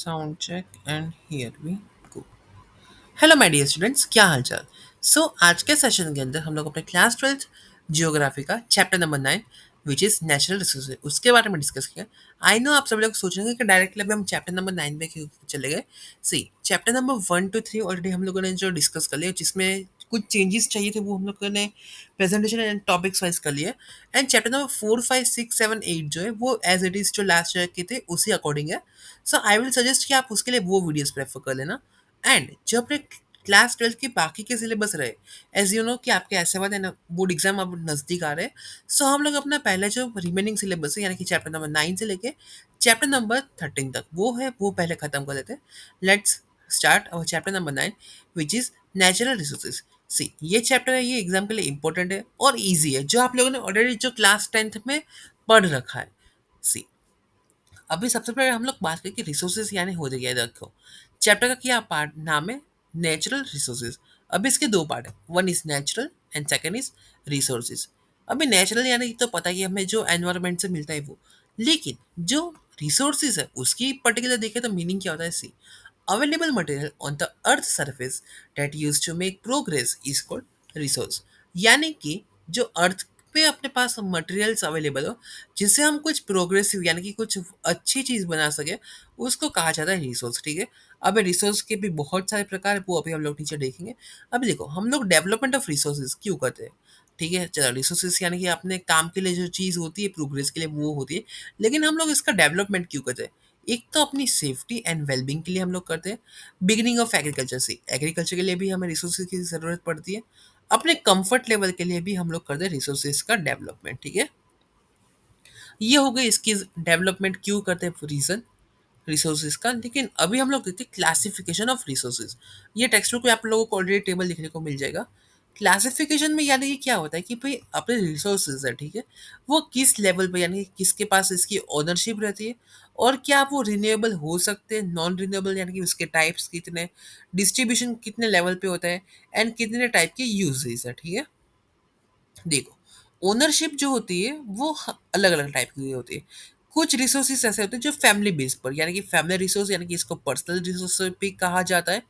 Sound check and here we go. Hello my dear students, क्या हाल चाल। आज के सेशन के अंदर हम लोग अपने क्लास 12th जियोग्राफी का chapter number 9 which is natural resources उसके बारे में डिस्कस किया। आई नो आप सब लोग सोचेंगे कि डायरेक्टली अभी हम चैप्टर नंबर 9 पे क्यों चले गए। सी चैप्टर नंबर 1 टू 3 ऑलरेडी हम लोगों ने जो डिस्कस कर लिया, जिसमें कुछ चेंजेस चाहिए थे वो हम लोगों ने प्रेजेंटेशन एंड टॉपिक्स वाइज कर लिए। एंड चैप्टर नंबर 4 5 6 7 8 जो है वो एज इट इज़ जो लास्ट ईयर के थे उसी अकॉर्डिंग है। सो आई विल सजेस्ट कि आप उसके लिए वो वीडियोस प्रेफर कर लेना। एंड जो अपने क्लास 12 के बाकी के सिलेबस रहे, एज यू नो कि आपके ऐसे वाले ना बोर्ड एग्जाम अब नज़दीक आ रहे हैं। सो हम लोग अपना पहले जो रिमेनिंग सिलेबस है यानी कि चैप्टर नंबर 9 से लेके चैप्टर नंबर 13 तक वो है वो पहले ख़त्म कर लेते हैं। Let's start our chapter number 9 which is natural resources. See ये चैप्टर है, ये एग्जाम के लिए इंपॉर्टेंट है और ईजी है, जो आप लोगों ने ऑलरेडी जो क्लास 10th में पढ़ रखा है। सी अभी सबसे पहले हम लोग बात करें कि रिसोर्सेज यानी हो जाएगा। देखो चैप्टर का क्या पार्ट नाम है, नेचुरल रिसोर्सेज। अभी इसके दो पार्ट है, one is natural and second is resources. अभी नेचुरल यानी कि तो पता ही है हमें जो एनवायरनमेंट से मिलता है वो, लेकिन जो रिसोर्सेज है उसकी पर्टिकुलर देखें तो मीनिंग क्या होता है। See available material on the earth surface that use to make progress is called resource. यानी कि जो अर्थ पे अपने पास मटेरियल्स अवेलेबल हो जिससे हम कुछ प्रोग्रेसिव यानी कि कुछ अच्छी चीज़ बना सके, उसको कहा जाता है रिसोर्स। ठीक है। अब रिसोर्स के भी बहुत सारे प्रकार है, वो अभी हम लोग नीचे देखेंगे। अभी देखो हम लोग डेवलपमेंट ऑफ रिसोर्सेज क्यों करते हैं। ठीक है, चलो रिसोर्सेज यानी कि अपने काम के लिए जो चीज़ होती है प्रोग्रेस के लिए वो होती है, लेकिन हम लोग इसका डेवलपमेंट क्यों करते हैं। एक तो अपनी सेफ्टी एंड वेलबींग के लिए हम लोग करते हैं। बिगिनिंग ऑफ एग्रीकल्चर से, एग्रीकल्चर के लिए भी हमें रिसोर्सेज की ज़रूरत पड़ती है। अपने कंफर्ट लेवल के लिए भी हम लोग करते हैं रिसोर्सेज का डेवलपमेंट। ठीक है, ये हो गई इसकी डेवलपमेंट क्यों करते हैं रीज़न रिसोर्सेज का। लेकिन अभी हम लोग देखते हैं क्लासिफिकेशन ऑफ रिसोर्सेज। ये टेक्स्ट बुक में आप लोगों को ऑलरेडी टेबल लिखने को मिल जाएगा। क्लासिफिकेशन में यानी कि क्या होता है कि भाई अपने रिसोर्सेज है, ठीक है, वो किस लेवल पे यानी कि किसके पास इसकी ओनरशिप रहती है, और क्या वो रिन्यूएबल हो सकते हैं, नॉन रिन्यूएबल यानी कि उसके टाइप्स कितने, डिस्ट्रीब्यूशन कितने लेवल पे होता है, एंड कितने टाइप के यूजेस है। ठीक है, देखो ओनरशिप जो होती है वो अलग अलग टाइप की होती है। कुछ रिसोर्सेज ऐसे होते हैं जो फैमिली बेस पर यानी कि फैमिली रिसोर्स यानी कि इसको पर्सनल रिसोर्स भी कहा जाता है।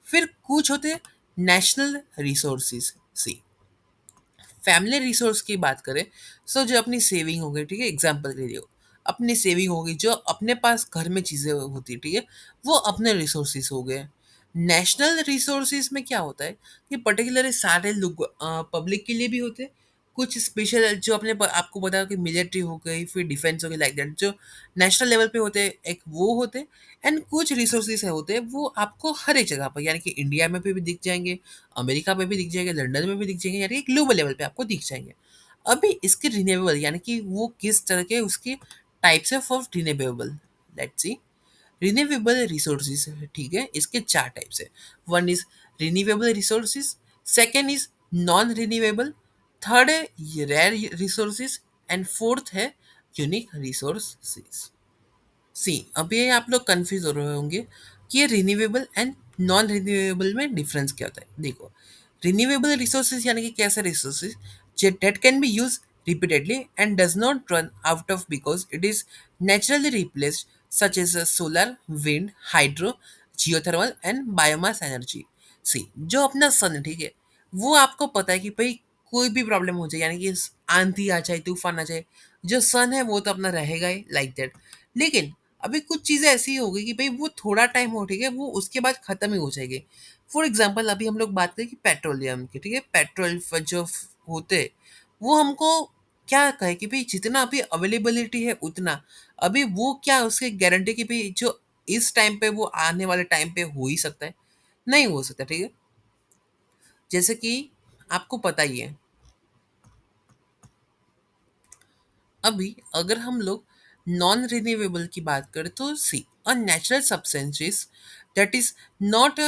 फिर कुछ होते हैं नेशनल रिसोर्सेज। सी फैमिली रिसोर्स की बात करें, सो जो अपनी सेविंग हो गई, ठीक है, एग्जाम्पल के लिए अपनी सेविंग हो गई, जो अपने पास घर में चीज़ें होती है, ठीक है, वो अपने रिसोर्सेज हो गए। नेशनल रिसोर्सेज में क्या होता है कि पर्टिकुलर सारे लोग पब्लिक के लिए भी होते हैं। कुछ स्पेशल जो आपको पता है कि मिलिट्री हो गई, फिर डिफेंस हो गई, लाइक दैट जो नेशनल लेवल पे होते हैं, एक वो होते हैं। एंड कुछ रिसोर्सेज होते हैं वो आपको हर एक जगह पर यानी कि इंडिया में भी दिख जाएंगे, अमेरिका में भी दिख जाएंगे, लंदन में भी दिख जाएंगे, यानी कि ग्लोबल लेवल पे आपको दिख जाएंगे। अभी इसके रिन्यूएबल यानी कि वो किस तरह के उसके types of renewable, let's see renewable resources. ठीक है, इसके चार टाइप्स है। One is renewable resources, second is non renewable, third है रेयर रिसोर्सेज, एंड फोर्थ है यूनिक रिसोर्सेज। सी अब ये आप लोग कंफ्यूज हो रहे होंगे कि ये रिन्यूएबल एंड नॉन रिन्यूएबल में डिफरेंस क्या होता है। देखो रिन्यूएबल रिसोर्सेज यानी कि कैसे resources that can be use repeatedly and does not run out of because it is naturally replaced, such as solar, wind, hydro, geothermal and biomass energy। सी जो अपना सन है, ठीक है, वो आपको पता है कि भाई कोई भी प्रॉब्लम हो जाए यानी कि आंधी आ जाए, तूफान आ जाए, जो सन है वो तो अपना रहेगा ही, लाइक दैट। लेकिन अभी कुछ चीज़ें ऐसी हो गई कि भाई वो थोड़ा टाइम हो, ठीक है, वो उसके बाद ख़त्म ही हो जाएगी। फॉर एग्जाम्पल अभी हम लोग बात करें कि पेट्रोलियम की, ठीक है, जो होते वो हमको क्या कहे कि भाई जितना अभी अवेलेबिलिटी है उतना अभी वो क्या उसकी गारंटी कि भाई जो इस टाइम पे वो आने वाले टाइम पे हो ही सकता है, नहीं हो सकता। ठीक है, जैसे कि आपको पता ही है अभी अगर हम लोग नॉन रिन्यूएबल की बात करें तो see a natural substances that is not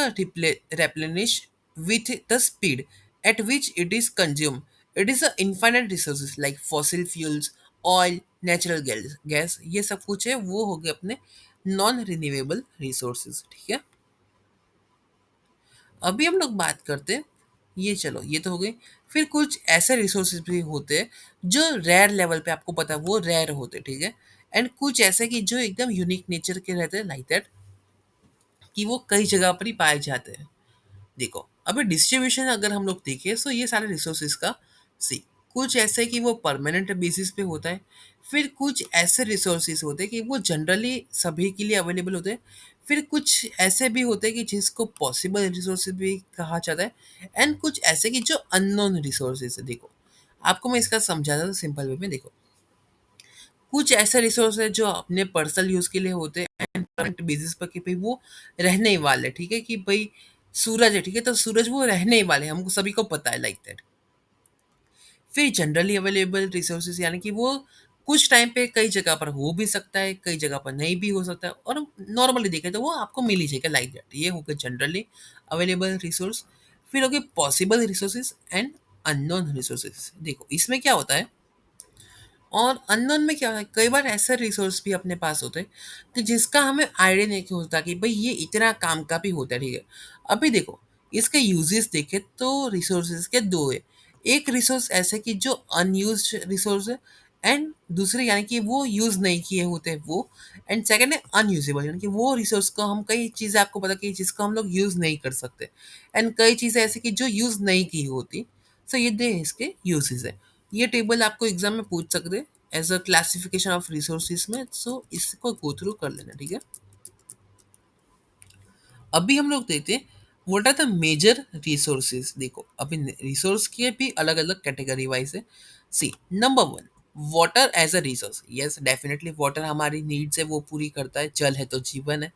replenish with the speed at which it is consumed. It is a infinite resources like fossil fuels, oil, natural gas, ये सब कुछ है वो हो गए अपने नॉन रिन्यूएबल रिसोर्सेज। ठीक है, अभी हम लोग बात करते हैं, ये चलो ये तो हो गई। फिर कुछ ऐसे रिसोर्सेज भी होते हैं जो रेयर लेवल पे आपको पता है वो रेयर होते हैं, ठीक है, एंड कुछ ऐसे कि जो एकदम यूनिक नेचर के रहते हैं, लाइक दैट कि वो कई जगह पर ही पाए जाते हैं। देखो, अभी डिस्ट्रीब्यूशन अगर हम लोग देखें तो ये सारे रिसोर्सेज का सी कुछ ऐसे कि वो परमानेंट बेसिस पे होता है। फिर कुछ ऐसे रिसोर्सेज होते हैं कि वो जनरली सभी के लिए अवेलेबल होते हैं। फिर कुछ ऐसे भी होते हैं कि जिसको पॉसिबल रिसोर्सेज भी कहा जाता है। एंड कुछ ऐसे कि जो अननोन रिसोर्सेज है। देखो, आपको मैं इसका समझाता हूँ सिंपल वे में। देखो, कुछ ऐसे रिसोर्स है जो अपने पर्सनल यूज के लिए होते हैं एंड करंट बेसिस पर कि भाई वो रहने ही वाले, ठीक है, कि भाई सूरज है, ठीक है, तो सूरज वो रहने ही वाले, हमको सभी को पता है, लाइक दैट। फिर जनरली अवेलेबल रिसोर्सेज यानी कि वो कुछ टाइम पे कई जगह पर हो भी सकता है, कई जगह पर नहीं भी हो सकता है, और नॉर्मली देखें तो वो आपको मिल ही जाएगा, लाइक दैट। ये हो गए जनरली अवेलेबल रिसोर्स। फिर हो गए possible resources and unknown resources. देखो, इसमें क्या होता है, और अननोन में क्या है, कई बार ऐसे रिसोर्स भी अपने पास होते हैं कि जिसका हमें आइडिया नहीं कि होता कि भाई ये इतना काम का भी होता है, ठीक है। अभी देखो, इसके यूजेस देखे तो रिसोर्सेज के दो है। एक रिसोर्स ऐसे कि जो अनयूज्ड रिसोर्स है, एंड दूसरे यानी कि वो यूज नहीं किए होते हैं वो। एंड सेकंड है अनयूजेबल, यानी कि वो रिसोर्स को हम, कई चीज़ें आपको पता कि जिसको हम लोग यूज नहीं कर सकते, एंड कई चीज़ें ऐसी कि जो यूज नहीं की होती। सो ये दे इसके यूजेस है। ये टेबल आपको एग्जाम में पूछ सकते हैं as a classification of resources so. सो इसको गो थ्रू कर लेना, ठीक है। अभी हम लोग देखते हैं what are the major resources. देखो, अभी रिसोर्स के भी अलग अलग कैटेगरी वाइज है। See, number one, water as a resource. Yes, definitely water हमारी नीड्स है वो पूरी करता है। जल है तो जीवन है,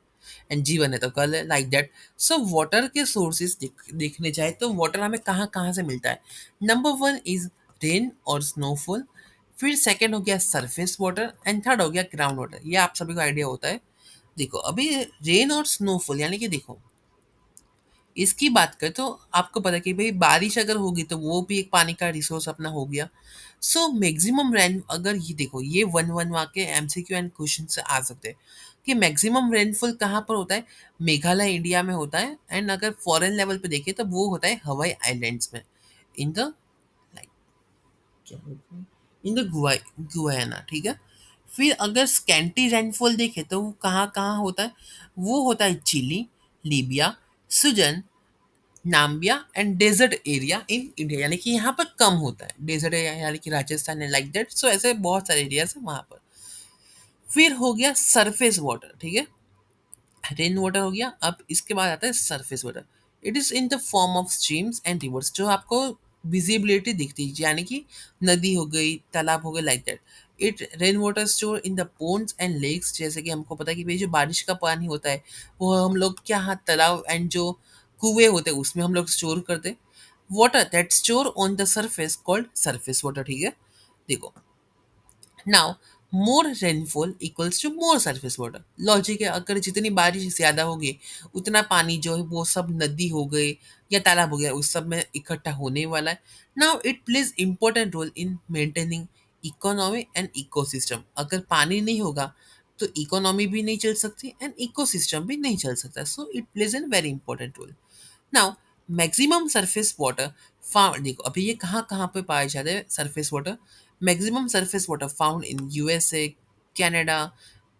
एंड जीवन है तो कल है, लाइक दैट। सो वाटर के सोर्सेज देखने जाए तो वाटर हमें कहाँ कहाँ से मिलता है। नंबर वन इज रेन और स्नोफॉल। फिर सेकेंड हो गया सरफेस वाटर, एंड थर्ड हो गया ग्राउंड वाटर। ये आप सभी को आइडिया होता है। देखो, अभी रेन और स्नोफॉल यानी कि देखो, इसकी बात करें तो आपको पता है कि भाई बारिश अगर होगी तो वो भी एक पानी का रिसोर्स अपना हो गया। सो मैक्सिमम रेन, अगर ये देखो, ये वन वन वहाँ के एमसीक्यू एंड क्वेश्चन से आ सकते हैं कि मैक्सिमम रेनफॉल कहाँ पर होता है। मेघालय इंडिया में होता है, एंड अगर फॉरेन लेवल पे देखें तो वो होता है हवाई आइलैंड्स में, इन द लाइक क्या बोलते हैं, इन द गुयाना, ठीक है। फिर अगर स्कैंटी रेनफॉल देखे तो वो कहाँ कहाँ होता है। वो होता है Chile, Libya, Sudan, Namibia and desert area in India, यानी कि यहाँ पर कम होता है डेजर्ट एरिया, यानी कि राजस्थान है, लाइक दैट। सो ऐसे बहुत सारे एरियाज है वहाँ पर। फिर हो गया सरफेस वाटर, ठीक है, रेन वाटर हो गया। अब इसके बाद आता है surface water. It is in the form of streams and reverse, जो आपको विजिबिलिटी दिखती है, यानी कि नदी हो गई, तालाब हो गए, like that. It rain water store in the ponds and lakes, जैसे कि हमको पता है कि भाई जो बारिश का पानी होता है वो हम लोग क्या, हाँ, तालाब एंड जो कुएं होते हैं उसमें हम लोग स्टोर करते हैं। Water that store on the surface called surface water, ठीक है। देखो, now more rainfall equals to more surface water. Logic है, अगर जितनी बारिश ज़्यादा होगी उतना पानी जो है वो सब नदी हो गई या तालाब हो गया उस सब में इकट्ठा होने वाला है। Now it plays important role in maintaining economy and ecosystem. अगर पानी नहीं होगा तो इकोनॉमी भी नहीं चल सकती एंड इकोसिस्टम भी नहीं चल सकता। So it plays an very important role. Now maximum surface water found, देखो अभी ये कहाँ कहाँ पे पाए जाते हैं surface water. Maximum surface water found in USA, Canada,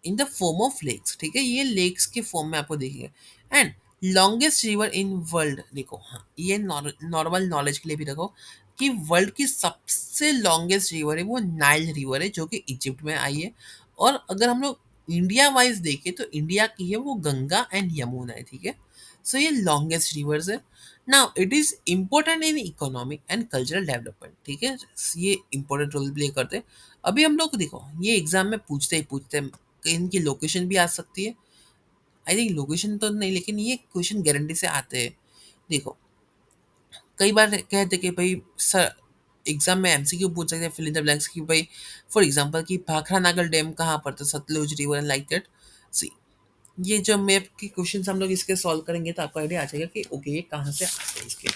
in the form of lakes, ठीक है, ये लेक्स के फॉर्म में आपको दिखेगा। And longest river in world, देखो, हाँ, ये नॉर्मल नॉलेज के लिए भी रखो कि वर्ल्ड की सबसे लॉन्गेस्ट रिवर है वो नाइल रिवर है, जो कि इजिप्ट में आई है। और अगर हम लोग इंडिया वाइज देखें तो इंडिया की है वो गंगा एंड यमुना है, ठीक है। सो ये लॉन्गेस्ट रिवर्स है। Now it is important in economic and cultural development, ठीक है, ये इंपॉर्टेंट रोल प्ले करते हैं। अभी हम लोग देखो, ये एग्जाम में पूछते ही पूछते हैं कि इनकी लोकेशन भी आ सकती है। आई थिंक लोकेशन तो नहीं, लेकिन ये क्वेश्चन गारंटी से आते हैं। देखो, कई बार कहते कि भाई सर, एग्जाम में एमसीक्यू पूछ सकते हैं फिल इन द ब्लैंक्स की भाई, फॉर एग्जांपल कि भाखड़ा नागल डैम कहाँ पर था, Sutlej river and like that. See, ये जब मैप के क्वेश्चन हम लोग इसके सॉल्व करेंगे तो आपको आइडिया आ जाएगा कि ओके ये कहाँ से आते हैं इसके।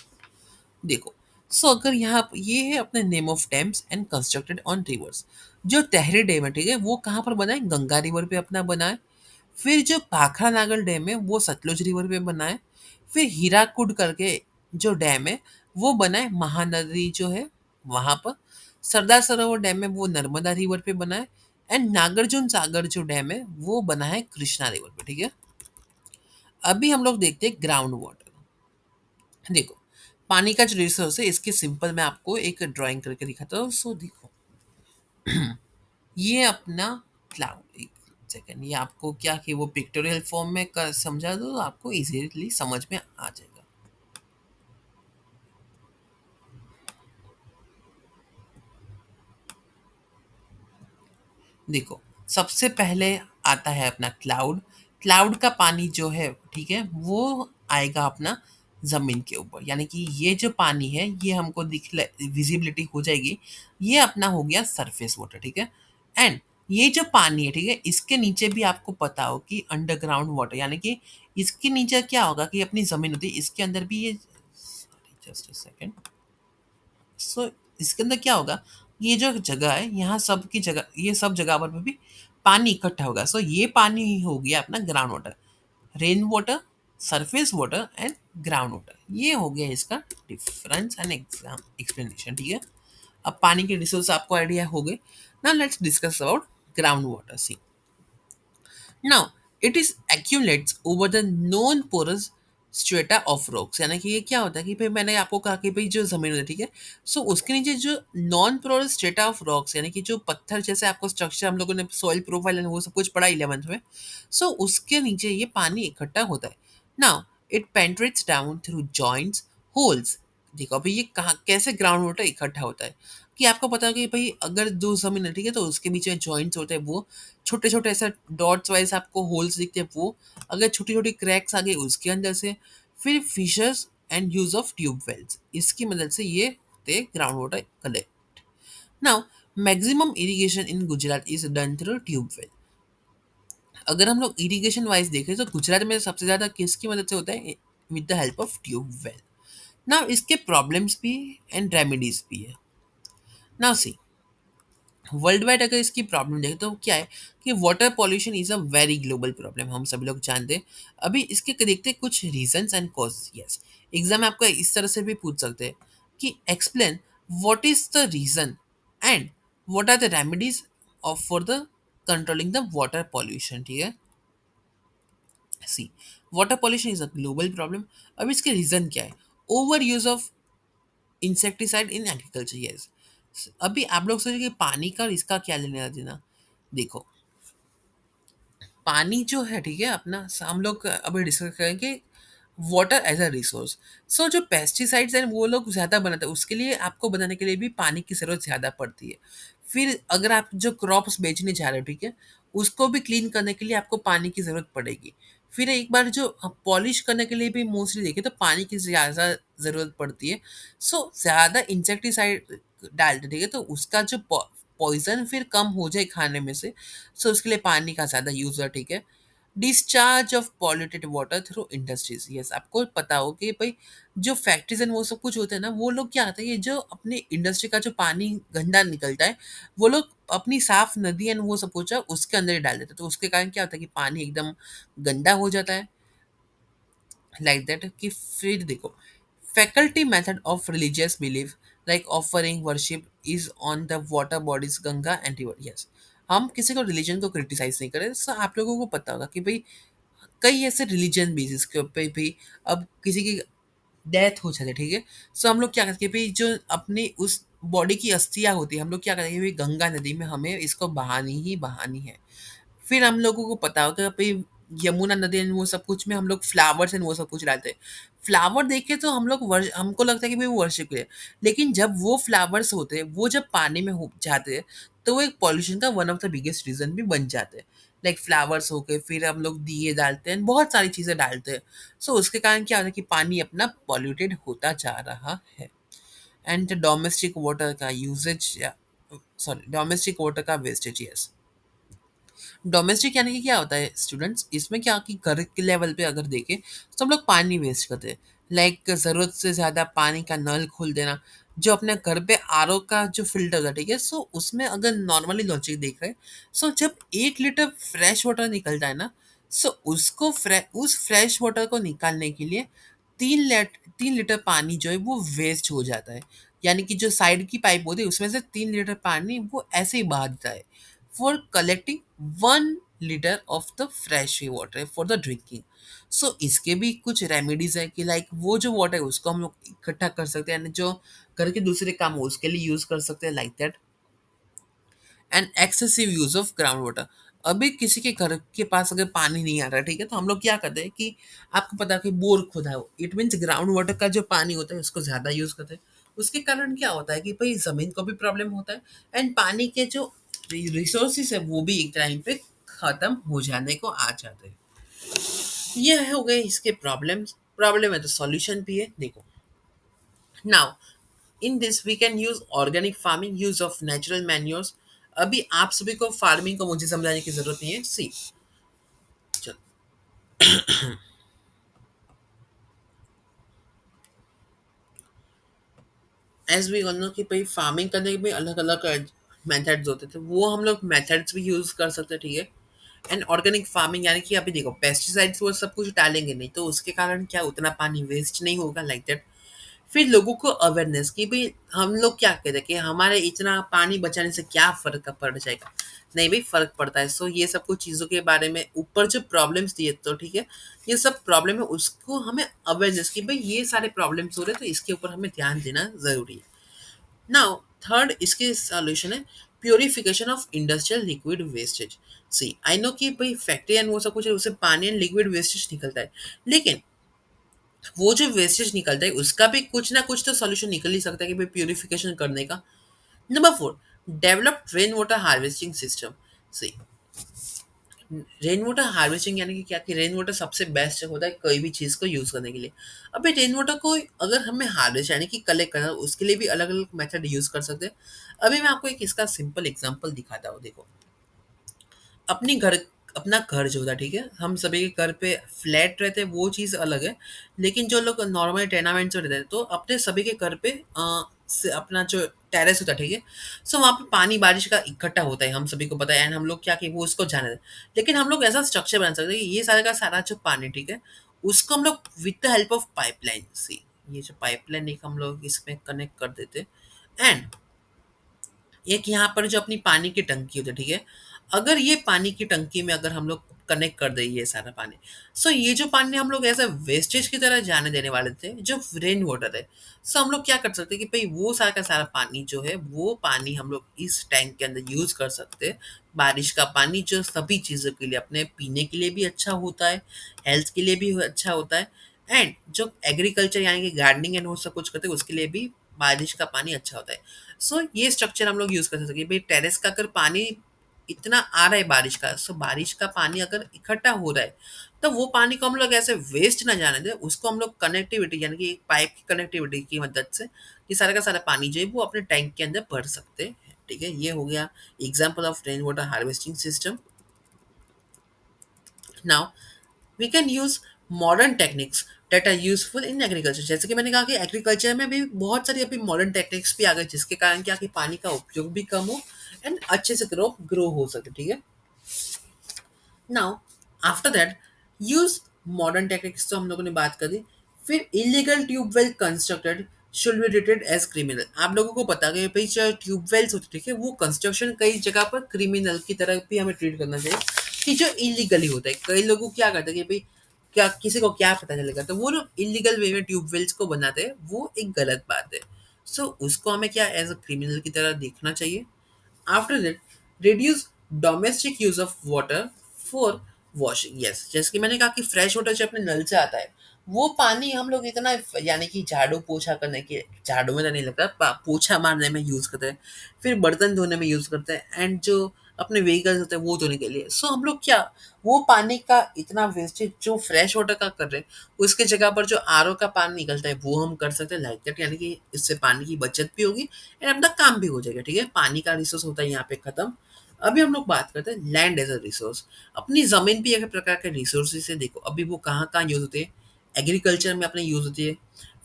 देखो, सो अगर यहाँ ये है अपने name of dams and constructed on reverse. जो तहरी डैम है, ठीक है, वो कहाँ पर बना है, गंगा रिवर पे अपना बना है। फिर जो भाखड़ा नागल डैम है वो सतलुज रिवर पे बना है। फिर हीराकुड करके जो डैम है वो बना है महानदी जो है वहाँ पर। सरदार सरोवर डैम है वो नर्मदा रिवर पे बना है। एंड नागार्जुन सागर जो डैम है वो बना है कृष्णा रिवर पे, ठीक है। अभी हम लोग देखते हैं ग्राउंड वाटर। देखो, पानी का जो रिसोर्स है इसके सिंपल मैं आपको एक ड्राइंग करके दिखाता हूँ। सो देखो, ये अपना क्लाउड, एक सेकेंड, ये आपको क्या कि वो पिक्टोरियल फॉर्म में कर समझा दो तो आपको इजीली समझ में आ जाएगा। देखो, सबसे पहले आता है अपना क्लाउड। क्लाउड का पानी जो है, ठीक है, वो आएगा अपना ज़मीन के ऊपर, यानी कि ये जो पानी है ये हमको दिख विजिबिलिटी हो जाएगी। ये अपना हो गया सरफेस वाटर, ठीक है। एंड ये जो पानी है, ठीक है, इसके नीचे भी आपको पता हो कि अंडरग्राउंड वाटर, यानी कि इसके नीचे क्या होगा कि अपनी ज़मीन होती है, इसके अंदर भी ये, जस्ट अ सेकेंड। सो इसके अंदर क्या होगा, ये जो जगह है यहाँ सब की जगह, ये सब जगह पर भी पानी इकट्ठा होगा। सो ये पानी ही हो गया अपना ground water. Rain water, surface water and ground water, ये हो गया इसका डिफरेंस एंड एग्जाम एक्सप्लेनेशन, ठीक है। अब पानी के रिसोर्स आपको आइडिया हो गए। Now let's discuss about ground water. See, now, it is accumulates over the known porous strata of rocks, यानी कि ये क्या होता है कि भाई मैंने आपको कहा कि भाई जो जमीन है, ठीक है, सो उसके नीचे जो non porous strata of rocks, यानी कि जो पत्थर जैसे आपको स्ट्रक्चर हम लोगों ने सॉइल प्रोफाइल एंड वो सब कुछ पढ़ा 11th में। सो उसके नीचे ये पानी इकट्ठा होता है। Now it penetrates down through joints, holes. देखो अभी ये कहाँ कैसे ग्राउंड वाटर इकट्ठा होता है, कि आपको पता है कि भाई अगर दो जमीन है, ठीक है, तो उसके बीच में जॉइंट्स होते हैं, वो छोटे छोटे ऐसा डॉट्स वाइज आपको होल्स दिखते हैं, वो अगर छोटी छोटी क्रैक्स आ गई उसके अंदर से, फिर fissures and use of tube wells, इसकी मदद से ये होते हैं ground water collect. Now maximum irrigation in Gujarat is done through tube well. अगर हम लोग इरिगेशन वाइज देखें तो गुजरात में सबसे ज़्यादा किसकी मदद से होता है, with the help of tube well. Now इसके प्रॉब्लम्स भी एंड रेमेडीज भी है। नाउ सी, वर्ल्ड वाइड अगर इसकी प्रॉब्लम देखें तो क्या है कि water pollution is a very global problem, हम सभी लोग जानते हैं। अभी इसके देखते हैं कुछ reasons and cause. Yes, exam में आपको इस तरह से भी पूछ सकते हैं कि explain what is the reason and what are the remedies of for the controlling the water pollution, ठीक है। See, water pollution is a global problem. अब इसके रीजन क्या है, over use of insecticide in agriculture. Yes, अभी आप लोग सोचिए कि पानी का और इसका क्या लेना देना। देखो, पानी जो है, ठीक है, अपना हम लोग अभी डिस्कस करेंगे वाटर एज अ रिसोर्स। सो जो पेस्टिसाइड्स हैं वो लोग ज़्यादा बनाते हैं, उसके लिए आपको बनाने के लिए भी पानी की ज़रूरत ज़्यादा पड़ती है। फिर अगर आप जो क्रॉप्स बेचने जा रहे हो, ठीक है, उसको भी क्लीन करने के लिए आपको पानी की ज़रूरत पड़ेगी। फिर एक बार जो पॉलिश करने के लिए भी मोस्टली देखें तो पानी की ज़्यादा ज़रूरत पड़ती है। सो ज़्यादा इंसेक्टिसाइड डालते, ठीक है, तो उसका जो पॉइजन फिर कम हो जाए खाने में से, सो उसके लिए पानी का ज़्यादा यूज़ है, ठीक है। Discharge of polluted water through industries. Yes, आपको पता हो कि भाई जो फैक्ट्रीज एंड वो सब कुछ होते हैं ना, वो लोग क्या होता है, ये जो अपने इंडस्ट्री का जो पानी गंदा निकलता है, वो लोग अपनी साफ नदी एंड वो सब कुछ है उसके अंदर ही डाल देते हैं, तो उसके कारण क्या होता है कि पानी एकदम गंदा हो जाता है, लाइक दैट। कि फिर देखो, faculty method of religious belief like offering worship is on the water bodies Ganga and river. Yes, हम किसी को रिलीजन को क्रिटिसाइज नहीं करें, सो आप लोगों को पता होगा कि भाई कई ऐसे रिलीजन बेसिस के ऊपर भी अब किसी की डेथ हो जाती है, ठीक है, सो हम लोग क्या करते हैं भाई, जो अपनी उस बॉडी की अस्थियां होती है, हम लोग क्या करते हैं भाई, गंगा नदी में हमें इसको बहानी ही बहानी है। फिर हम लोगों को पता होगा भाई यमुना नदी एंड वो सब कुछ में हम लोग फ्लावर्स एंड वो सब कुछ डालते हैं। फ्लावर देखे तो हम लोग हमको लगता है कि भाई वो वर्शिप के लिए, लेकिन जब वो फ्लावर्स होते हैं वो जब पानी में हो जाते हैं तो वो एक पॉल्यूशन का one of the biggest reason भी बन जाते हैं। लाइक फ्लावर्स हो गए, फिर हम लोग दिए डालते हैं, बहुत सारी चीज़ें डालते हैं। सो उसके कारण क्या होता है कि पानी अपना पॉल्यूटेड होता जा रहा है। एंड डोमेस्टिक वाटर का यूजेज, सॉरी, डोमेस्टिक वाटर का वेस्टेज। यस, डोमेस्टिक यानी कि क्या होता है स्टूडेंट्स, इसमें क्या कि घर के लेवल पे अगर देखें तो हम लोग पानी वेस्ट करते हैं। लाइक ज़रूरत से ज़्यादा पानी का नल खोल देना, जो अपने घर पे आरओ का जो फिल्टर होता है, ठीक है, सो उसमें अगर नॉर्मली लॉजिक देख रहे हैं, सो जब 1 लीटर फ्रेश वाटर निकलता है ना, सो उसको उस फ्रेश वाटर को निकालने के लिए 3 लीटर पानी जो है वो वेस्ट हो जाता है। यानी कि जो साइड की पाइप होती है उसमें से 3 लीटर पानी वो ऐसे ही बहा देता है for collecting 1 litre of the fresh water for the drinking. So इसके भी कुछ रेमेडीज है कि लाइक वो जो वाटर है उसको हम लोग इकट्ठा कर सकते हैं and जो घर के दूसरे काम हो उसके लिए यूज कर सकते हैं like that. And excessive use of ground water. अभी किसी के घर के पास अगर पानी नहीं आ रहा है, ठीक है, तो हम लोग क्या करते हैं कि आपको पता है कि बोर खुदा है, इट मीन्स ग्राउंड वाटर का जो पानी होता है उसको ज़्यादा यूज़ करते हैं। उसके कारण क्या होता है कि भाई ज़मीन को भी प्रॉब्लम होता है एंड पानी के जो रिसोर्सेज है वो भी एक टाइम पे ख़त्म हो जाने को आ जाते हैं। ये हो गए इसके प्रॉब्लम्स। प्रॉब्लम है तो सॉल्यूशन भी है, देखो। Now in this we can use organic farming, use of natural manures. अभी आप सभी को फार्मिंग को मुझे समझाने की जरूरत नहीं है, सी चलो। एज वी ऑल नो कि भाई फार्मिंग करने के भी अलग अलग मेथड्स होते थे, वो हम लोग मेथड्स भी यूज कर सकते हैं, ठीक है। एंड ऑर्गेनिक फार्मिंग यानी कि अभी देखो पेस्टिसाइड्स वो सब कुछ डालेंगे नहीं तो उसके कारण क्या उतना पानी वेस्ट नहीं होगा लाइक दैट। फिर लोगों को अवेयरनेस कि भाई हम लोग क्या कहते हैं कि हमारे इतना पानी बचाने से क्या फर्क पड़ जाएगा। नहीं भाई फर्क पड़ता है। सो ये सब कुछ चीज़ों के बारे में ऊपर जो प्रॉब्लम्स दिए तो ठीक है, ये सब प्रॉब्लम है उसको हमें अवेयरनेस कि भाई ये सारे प्रॉब्लम्स हो रहे हैं तो इसके ऊपर हमें ध्यान देना ज़रूरी है। नाउ थर्ड इसके सॉल्यूशन है purification of industrial liquid wastage. See I know कि भाई फैक्ट्री एंड वो सब कुछ है उससे पानी एंड लिक्विड वेस्टेज निकलता है, लेकिन वो जो वेस्टेज निकलता है उसका भी कुछ ना कुछ तो सॉल्यूशन निकल ही सकता है कि भाई प्यूरिफिकेशन करने का। Number four, develop rain water harvesting system. See rain water harvesting यानी कि क्या कि रेन वाटर सबसे बेस्ट होता है कोई भी चीज़ को यूज़ करने के लिए। अभी रेन वाटर को अगर हमें हार्वेस्ट यानी कि कलेक्ट करना है, उसके लिए भी अलग अलग मेथड यूज़ कर सकते हैं। अभी मैं आपको एक इसका सिंपल एग्जांपल दिखाता हूँ, देखो। अपनी घर अपना घर जो होता है, ठीक है, हम सभी के घर पे फ्लैट रहते हैं वो चीज़ अलग है। लेकिन जो लोग नॉर्मल टेनामेंट्स में रहते हैं तो अपने सभी के घर पे अपना जो टेरेस होता है, ठीक है। सो वहाँ पे पानी बारिश का इकट्ठा होता है, हम सभी को पता है एंड हम लोग क्या कि वो उसको जाने दें। लेकिन हम लोग ऐसा स्ट्रक्चर बना सकते हैं कि ये सारा का सारा जो पानी, ठीक है, उसको हम लोग with the help of pipeline, see ये जो पाइपलाइन एक हम लोग इसमें कनेक्ट कर देते एंड एक यहाँ पर जो अपनी पानी की टंकी होती है, ठीक है, अगर ये पानी की टंकी में अगर हम लोग कनेक्ट कर दें ये सारा पानी, सो ये जो पानी हम लोग ऐसा वेस्टेज की तरह जाने देने वाले थे जो रेन वाटर है। सो हम लोग क्या कर सकते हैं कि भाई वो सारा का सारा पानी जो है वो पानी हम लोग इस टैंक के अंदर यूज कर सकते हैं। बारिश का पानी जो सभी चीज़ों के लिए अपने पीने के लिए भी अच्छा होता है, हेल्थ के लिए भी अच्छा होता है एंड जो एग्रीकल्चर यानी कि गार्डनिंग एंड वो सब कुछ करते हैं उसके लिए भी बारिश का पानी अच्छा होता है। सो ये स्ट्रक्चर हम लोग यूज कर सकते हैं कि भाई टेरेस का अगर पानी इतना आ रहा है बारिश का, सो बारिश का पानी अगर इकट्ठा हो रहा है तो वो पानी को हम लोग ऐसे वेस्ट ना जाने दें, उसको हम लोग कनेक्टिविटी यानी कि एक पाइप की कनेक्टिविटी की मदद से ये सारा का सारा पानी जो है वो अपने टैंक के अंदर भर सकते हैं, ठीक है। ये हो गया example of rain water harvesting system. Now we can use modern techniques that are useful in agriculture. जैसे कि मैंने कहा कि एग्रीकल्चर में भी बहुत सारी अभी मॉडर्न टेक्निक्स भी आ गई जिसके कारण क्या कि पानी का उपयोग भी कम हो एंड अच्छे से ग्रो हो सके, ठीक है। Now after that use modern techniques तो हम लोगों ने बात कर दी। फिर illegal tubewell constructed should be treated as criminal. आप लोगों को पता है भाई जो ट्यूबवेल्स होते, ठीक है, वो कंस्ट्रक्शन कई जगह पर क्रिमिनल की तरह भी हमें ट्रीट करना चाहिए कि जो इलीगली होता है। कई लोग क्या करते हैं कि भाई क्या किसी को क्या पता चलेगा, तो वो लोग इलीगल वे में ट्यूबवेल्स को बनाते हैं, वो एक गलत बात है। सो उसको हमें क्या एज अ क्रिमिनल की तरह देखना चाहिए। After that reduce domestic use of water for washing. Yes, जैसे कि मैंने कहा कि फ्रेश वाटर जो अपने नल से आता है वो पानी हम लोग इतना यानी कि झाड़ू पोछा करने के, झाड़ू में तो नहीं लगता, पोछा मारने में यूज करते हैं, फिर बर्तन धोने में यूज करते हैं एंड जो अपने व्हीकल्स होते हैं वो धोने के लिए। सो हम लोग क्या वो पानी का इतना वेस्टेज जो फ्रेश वाटर का कर रहे हैं उसके जगह पर जो आरओ का पानी निकलता है वो हम कर सकते हैं लाइक दैट, यानी कि इससे पानी की बचत भी होगी एंड अपना काम भी हो जाएगा, ठीक है। पानी का रिसोर्स होता है यहाँ पे खत्म। अभी हम लोग बात करते हैं लैंड एज अ रिसोर्स। अपनी जमीन भी एक प्रकार के रिसोर्सेज है, देखो अभी वो कहाँ कहाँ यूज होते हैं। एग्रीकल्चर में अपने यूज होती है,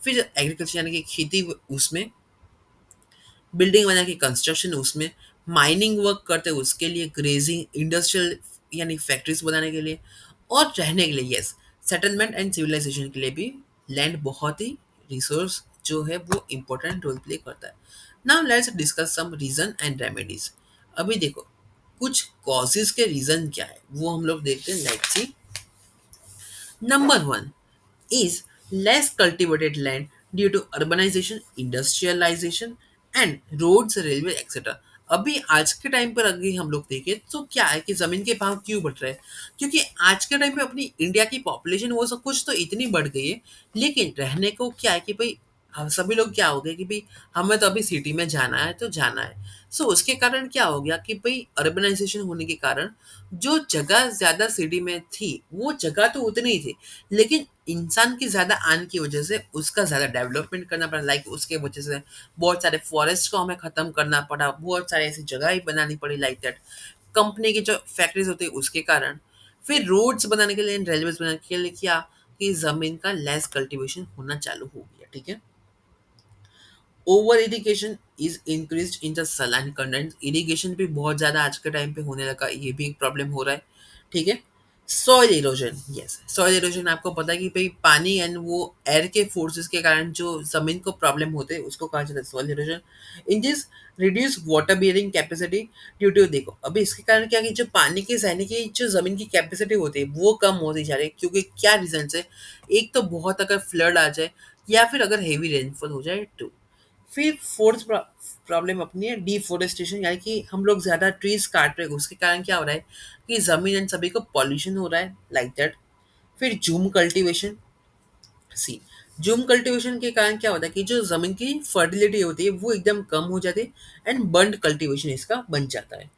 फिर एग्रीकल्चर यानी कि खेती उसमें, बिल्डिंग बना के कंस्ट्रक्शन उसमें, माइनिंग वर्क करते हैं उसके लिए, ग्रेजिंग इंडस्ट्रियल यानी फैक्ट्रीज बनाने के लिए, और रहने के लिए यस सेटलमेंट एंड सिविलाइजेशन के लिए भी लैंड बहुत ही रिसोर्स जो है वो इम्पोर्टेंट रोल प्ले करता है। Now let's discuss some reason and remedies. अभी देखो कुछ कॉजेज के रीजन क्या है वो हम लोग देखते हैं। Let's see. Number one is less cultivated land due to urbanization, industrialization and roads, railway, etc. अभी आज के टाइम पर अगर हम लोग देखें तो क्या है कि जमीन के भाव क्यों बढ़ रहे हैं? क्योंकि आज के टाइम पे अपनी इंडिया की पॉपुलेशन वो सब कुछ तो इतनी बढ़ गई है, लेकिन रहने को क्या है कि भाई हम सभी लोग क्या हो गए कि भाई हमें तो अभी सिटी में जाना है तो जाना है। सो उसके कारण क्या हो गया कि भाई अर्बनाइजेशन होने के कारण जो जगह ज्यादा सिटी में थी वो जगह तो उतनी ही थी, लेकिन इंसान की ज़्यादा आने की वजह से उसका ज़्यादा डेवलपमेंट करना पड़ा। लाइक उसके वजह से बहुत सारे फॉरेस्ट को हमें ख़त्म करना पड़ा, बहुत सारे ऐसी जगह ही बनानी पड़ी लाइक दैट। कंपनी की जो फैक्ट्रीज होती है उसके कारण। फिर रोड्स बनाने के लिए, रेलवेज बनाने के लिए क्या कि ज़मीन का लेस कल्टीवेशन होना चालू हो गया, ठीक है। Over irrigation is increase in the saline content. Irrigation भी बहुत ज़्यादा आज के टाइम पे होने लगा, ये भी एक प्रॉब्लम हो रहा है, ठीक है। Soil erosion, yes, soil erosion आपको पता है कि भाई पानी एंड वो एयर के फोर्सेस के कारण जो जमीन को प्रॉब्लम होते हैं उसको कहा जाता है soil erosion. In this reduce water bearing capacity due to, देखो अभी इसके कारण क्या कि जो पानी के सहने की जो जमीन की कैपेसिटी होती है वो कम होती जा रही है, क्योंकि क्या रीजन है? एक तो बहुत अगर फ्लड आ जाए या फिर अगर हेवी रेनफॉल हो जाए टू। फिर फोर्थ प्रॉब्लम अपनी है डिफोरेस्टेशन, यानी कि हम लोग ज़्यादा ट्रीज काट रहे हैं, उसके कारण क्या हो रहा है कि ज़मीन एंड सभी को पॉल्यूशन हो रहा है लाइक दैट। फिर जूम कल्टीवेशन, सी, जूम कल्टीवेशन के कारण क्या होता है कि जो ज़मीन की फर्टिलिटी होती है वो एकदम कम हो जाती है एंड बंड कल्टीवेशन इसका बन जाता है।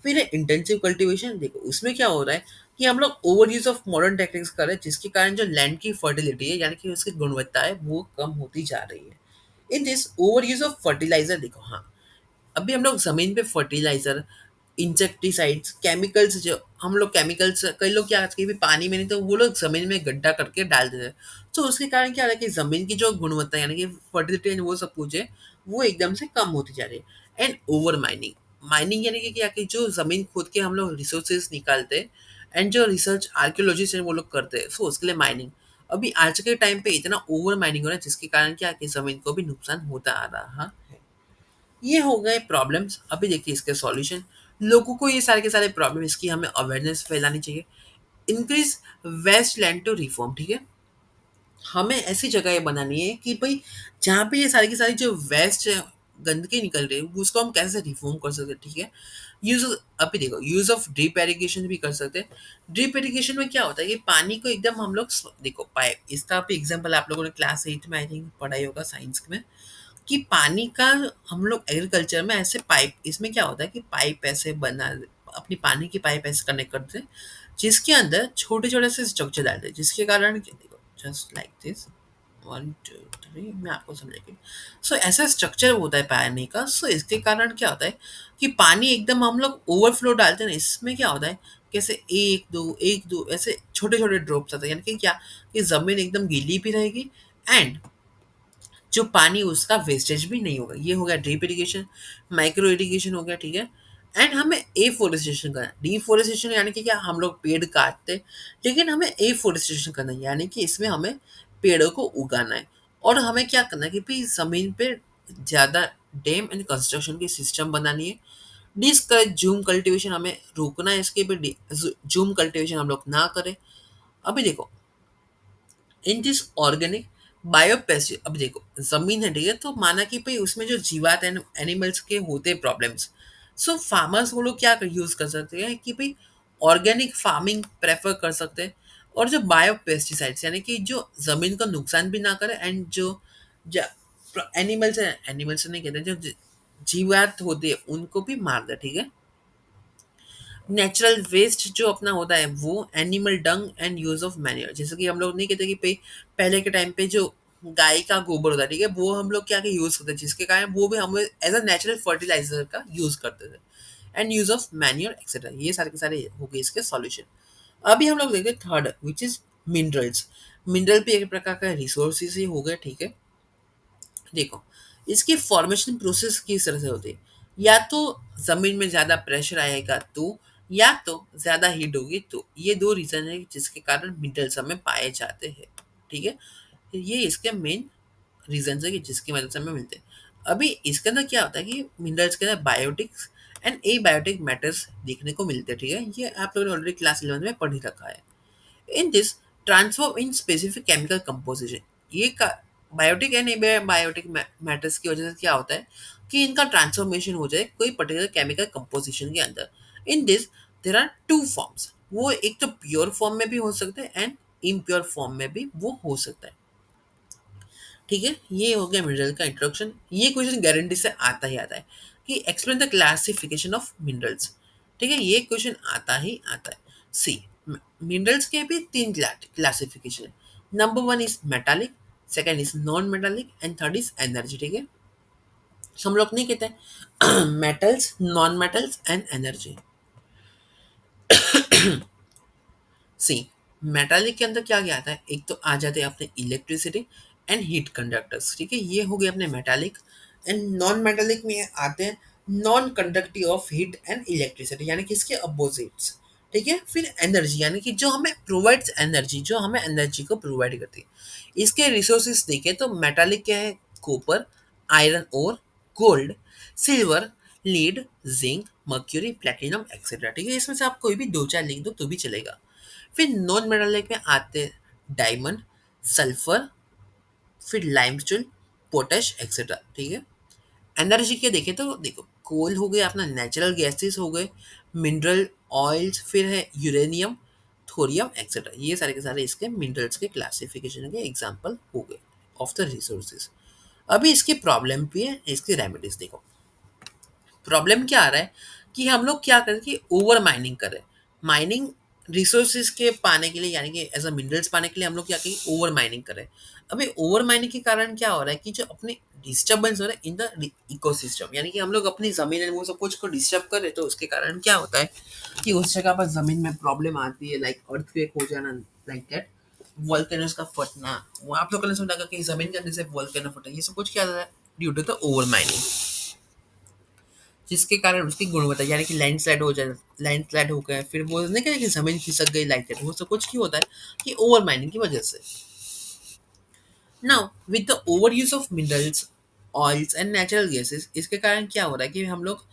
फिर इंटेंसिव कल्टीवेशन, देखो उसमें क्या हो रहा है कि हम लोग over use of modern techniques कर रहे हैं, जिसके कारण जो लैंड की फर्टिलिटी है यानी कि उसकी गुणवत्ता है वो कम होती जा रही है। In this over use of fertiliser, देखो हाँ, अभी हम लोग जमीन पे फर्टिलाइजर, इंसेक्टिसाइड्स, केमिकल्स, जो हम लोग केमिकल्स, कई लोग क्या करते हैं कि पानी में नहीं तो वो लोग जमीन में गड्ढा करके डाल देते हैं। तो उसके कारण क्या हो रहा है कि जमीन की जो गुणवत्ता यानी कि फर्टिलिटी एंड वो सब कुछ है वो एकदम से कम होती जा रही है। एंड ओवर माइनिंग, माइनिंग यानी कि क्या कि जो जमीन खोद के हम लोग रिसोर्सेज निकालते हैं एंड जो रिसर्च आर्कियोलॉजिस्ट हैं वो लोग करते हैं, सो उसके लिए माइनिंग। अभी आज के टाइम पे इतना ओवर माइनिंग हो रहा है जिसके कारण क्या है कि जमीन को भी नुकसान होता आ रहा है। ये हो गए प्रॉब्लम्स। अभी देखिए इसके सॉल्यूशन। लोगों को ये सारे के सारे प्रॉब्लम, इसकी हमें अवेयरनेस फैलानी चाहिए। Increase waste land to reform, ठीक है। हमें ऐसी जगह बनानी है कि भाई जहाँ पे ये सारी की सारी जो वेस्ट गंदगी निकल रही है वो उसको हम कैसे रिफॉर्म कर सकते हैं, ठीक है। यूज, अभी देखो यूज ऑफ ड्रिप इरिगेशन भी कर सकते हैं। ड्रिप इरिगेशन में क्या होता है कि पानी को एकदम हम लोग देखो पाइप, इसका भी एग्जांपल आप लोगों ने क्लास 8 में आई थिंक पढ़ाई होगा साइंस में, कि पानी का हम लोग एग्रीकल्चर में ऐसे पाइप, इसमें क्या होता है कि पाइप ऐसे बना, अपनी पानी की पाइप ऐसे कनेक्ट करते हैं जिसके अंदर छोटे छोटे से स्ट्रक्चर डालते हैं, जिसके कारण देखो जस्ट लाइक दिस, 1 2 3, मैं आपको समझाएगी। सो ऐसा स्ट्रक्चर होता है पानी का। सो इसके कारण क्या होता है कि पानी एकदम हम लोग ओवरफ्लो डालते हैं ना, इसमें क्या होता है कैसे एक दो ऐसे छोटे छोटे ड्रॉप्स आते हैं, यानी कि क्या कि जमीन एकदम गीली भी रहेगी एंड जो पानी उसका वेस्टेज भी नहीं होगा। ये हो गया ड्रिप इरिगेशन। माइक्रो इरिगेशन हो गया, ठीक है। एंड हमें एफोरेस्टेशन करना है। डिफोरेस्टेशन यानी कि क्या हम लोग पेड़ काटते हैं, लेकिन हमें एफोरेस्टेशन करना है यानी कि इसमें हमें पेड़ों को उगाना है। और हमें क्या करना है कि भाई जमीन पे ज़्यादा डैम एंड कंस्ट्रक्शन की सिस्टम बनानी है। डिस्करेज जूम कल्टीवेशन, हमें रोकना है इसके पे। जूम कल्टीवेशन हम लोग ना करें। अभी देखो इन दिस ऑर्गेनिक बायोपेस्टिसाइड, अब देखो जमीन है, ठीक है, तो माना कि भाई उसमें जो जीवात एनिमल्स के होते हैं प्रॉब्लम्स, सो फार्मर्स वो लोग क्या यूज कर सकते हैं कि भाई ऑर्गेनिक फार्मिंग प्रेफर कर सकते हैं। और जो बायोपेस्टिसाइड्स यानी कि जो जमीन को नुकसान भी ना करे एंड जो एनिमल्स है, एनिमल्स नहीं कहते, जो जीवात होते हैं उनको भी मार दे, ठीक है। नेचुरल वेस्ट जो अपना होता है वो animal Dang and use of manure, जैसे कि हम लोग नहीं कहते कि पहले के टाइम पे जो गाय का गोबर होता है, ठीक है, वो हम लोग क्या यूज करते हैं, जिसके कारण वो भी हम एज अ नेचुरल फर्टिलाइजर का यूज करते थे। And use of manure etcetera, ये सारे के सारे हो गए इसके सॉल्यूशन। अभी हम लोग देखते हैं third which is minerals. Mineral भी एक प्रकार का रिसोर्सेज ही हो गए, ठीक है। देखो इसकी फॉर्मेशन प्रोसेस किस तरह से होती है, या तो जमीन में ज्यादा प्रेशर आएगा तो, या तो ज्यादा हीट होगी तो, ये दो रीजन है जिसके कारण मिनरल्स हमें पाए जाते हैं, ठीक है। ये इसके मेन रीजन है कि जिसकी वजह से हमें मिलते हैं। अभी इसके अंदर क्या होता है कि मिनरल्स के अंदर बायोटिक्स एंड एबायोटिक मैटर्स देखने को मिलते हैं, ठीक है। ये आप लोगों ने ऑलरेडी क्लास 11 में पढ़ ही रखा है। In this transform in specific chemical composition, ये बायोटिक एंड एबायोटिक मैटर्स की वजह से क्या होता है कि इनका ट्रांसफॉर्मेशन हो जाए कोई पर्टिकुलर केमिकल कंपोजिशन के अंदर। In this there are two forms, वो एक तो प्योर फॉर्म में भी हो सकते हैं एंड इम्प्योर फॉर्म में भी वो हो सकता है, ठीक है। ये हो गया मिनरल का इंट्रोडक्शन। ये क्वेश्चन गारंटी से आता ही आता है कि explain the classification of minerals, ठीक है। ये क्वेश्चन आता ही आता है। सी, मिनरल्स के भी तीन क्लासिफिकेशन है। Number one is metallic, second is non metallic and third is energy, ठीक है। हम लोग नहीं कहते हैं metals, non metals and energy. See, metallic के अंदर क्या क्या आता है, एक तो आ जाते हैं अपने इलेक्ट्रिसिटी एंड हीट कंडक्टर्स, ठीक है। ये हो गए अपने मेटालिक। एंड नॉन मेटालिक में आते हैं non conductive of heat and electricity, यानी कि इसके अपोजिट्स, ठीक है। फिर एनर्जी, यानी कि जो हमें प्रोवाइड्स एनर्जी, जो हमें एनर्जी को प्रोवाइड करती है। इसके रिसोर्सेज देखें तो मेटालिक क्या है, कॉपर, आयरन और gold, silver, lead, zinc, mercury, platinum etcetera, ठीक है। इसमें से आप कोई भी दो चार लिख दो तो भी चलेगा। फिर नॉन मेटालिक में आते हैं डायमंड, सल्फर, फिर लाइमस्टोन, पोटैश एक्सेट्रा, ठीक है। एनर्जी के देखें तो देखो, कोल हो गए, अपना नेचुरल गैसेस हो गए, मिनरल ऑयल्स, फिर है यूरेनियम, थोरियम एक्सेट्रा। ये सारे के सारे इसके मिनरल्स के क्लासिफिकेशन के एग्जांपल हो गए ऑफ द रिसोर्सेज। अभी इसकी प्रॉब्लम भी है, इसकी रेमेडीज देखो। प्रॉब्लम क्या आ रहा है कि हम लोग क्या करें कि ओवर माइनिंग कर रहे हैं। माइनिंग रिसोर्सेज के पाने के लिए, यानी कि एज अ मिनरल्स पाने के लिए हम लोग क्या करें, ओवर माइनिंग कर रहे हैं। अभी ओवर माइनिंग के कारण क्या हो रहा है कि जो अपने डिस्टर्बेंस हो रहा है इन द इकोसिस्टम, यानी कि हम लोग अपनी जमीन है वो सब कुछ को डिस्टर्ब कर रहे हैं, तो उसके कारण क्या होता है कि उस जगह पर जमीन में प्रॉब्लम आती है, लाइक अर्थक्वेक हो जाना, लाइक दैट, वोल्केनोस का फटना। वो आप लोगों ने सुना होगा कि जमीन के अंदर से वोल्केनो फटा, ये सब कुछ क्या होता है due to the over mining, जिसके कारण उसकी गुणवत्ता, यानी कि लैंडस्लाइड हो जाए, लैंडस्लाइड हो गया, फिर वो नहीं कहते कि जमीन खिसक गई, लाइक दैट। वो सब कुछ क्यों होता है कि ओवर माइनिंग की वजह से। Now with the over use of minerals, oils and natural gases, इसके कारण क्या हो रहा है कि हम लोग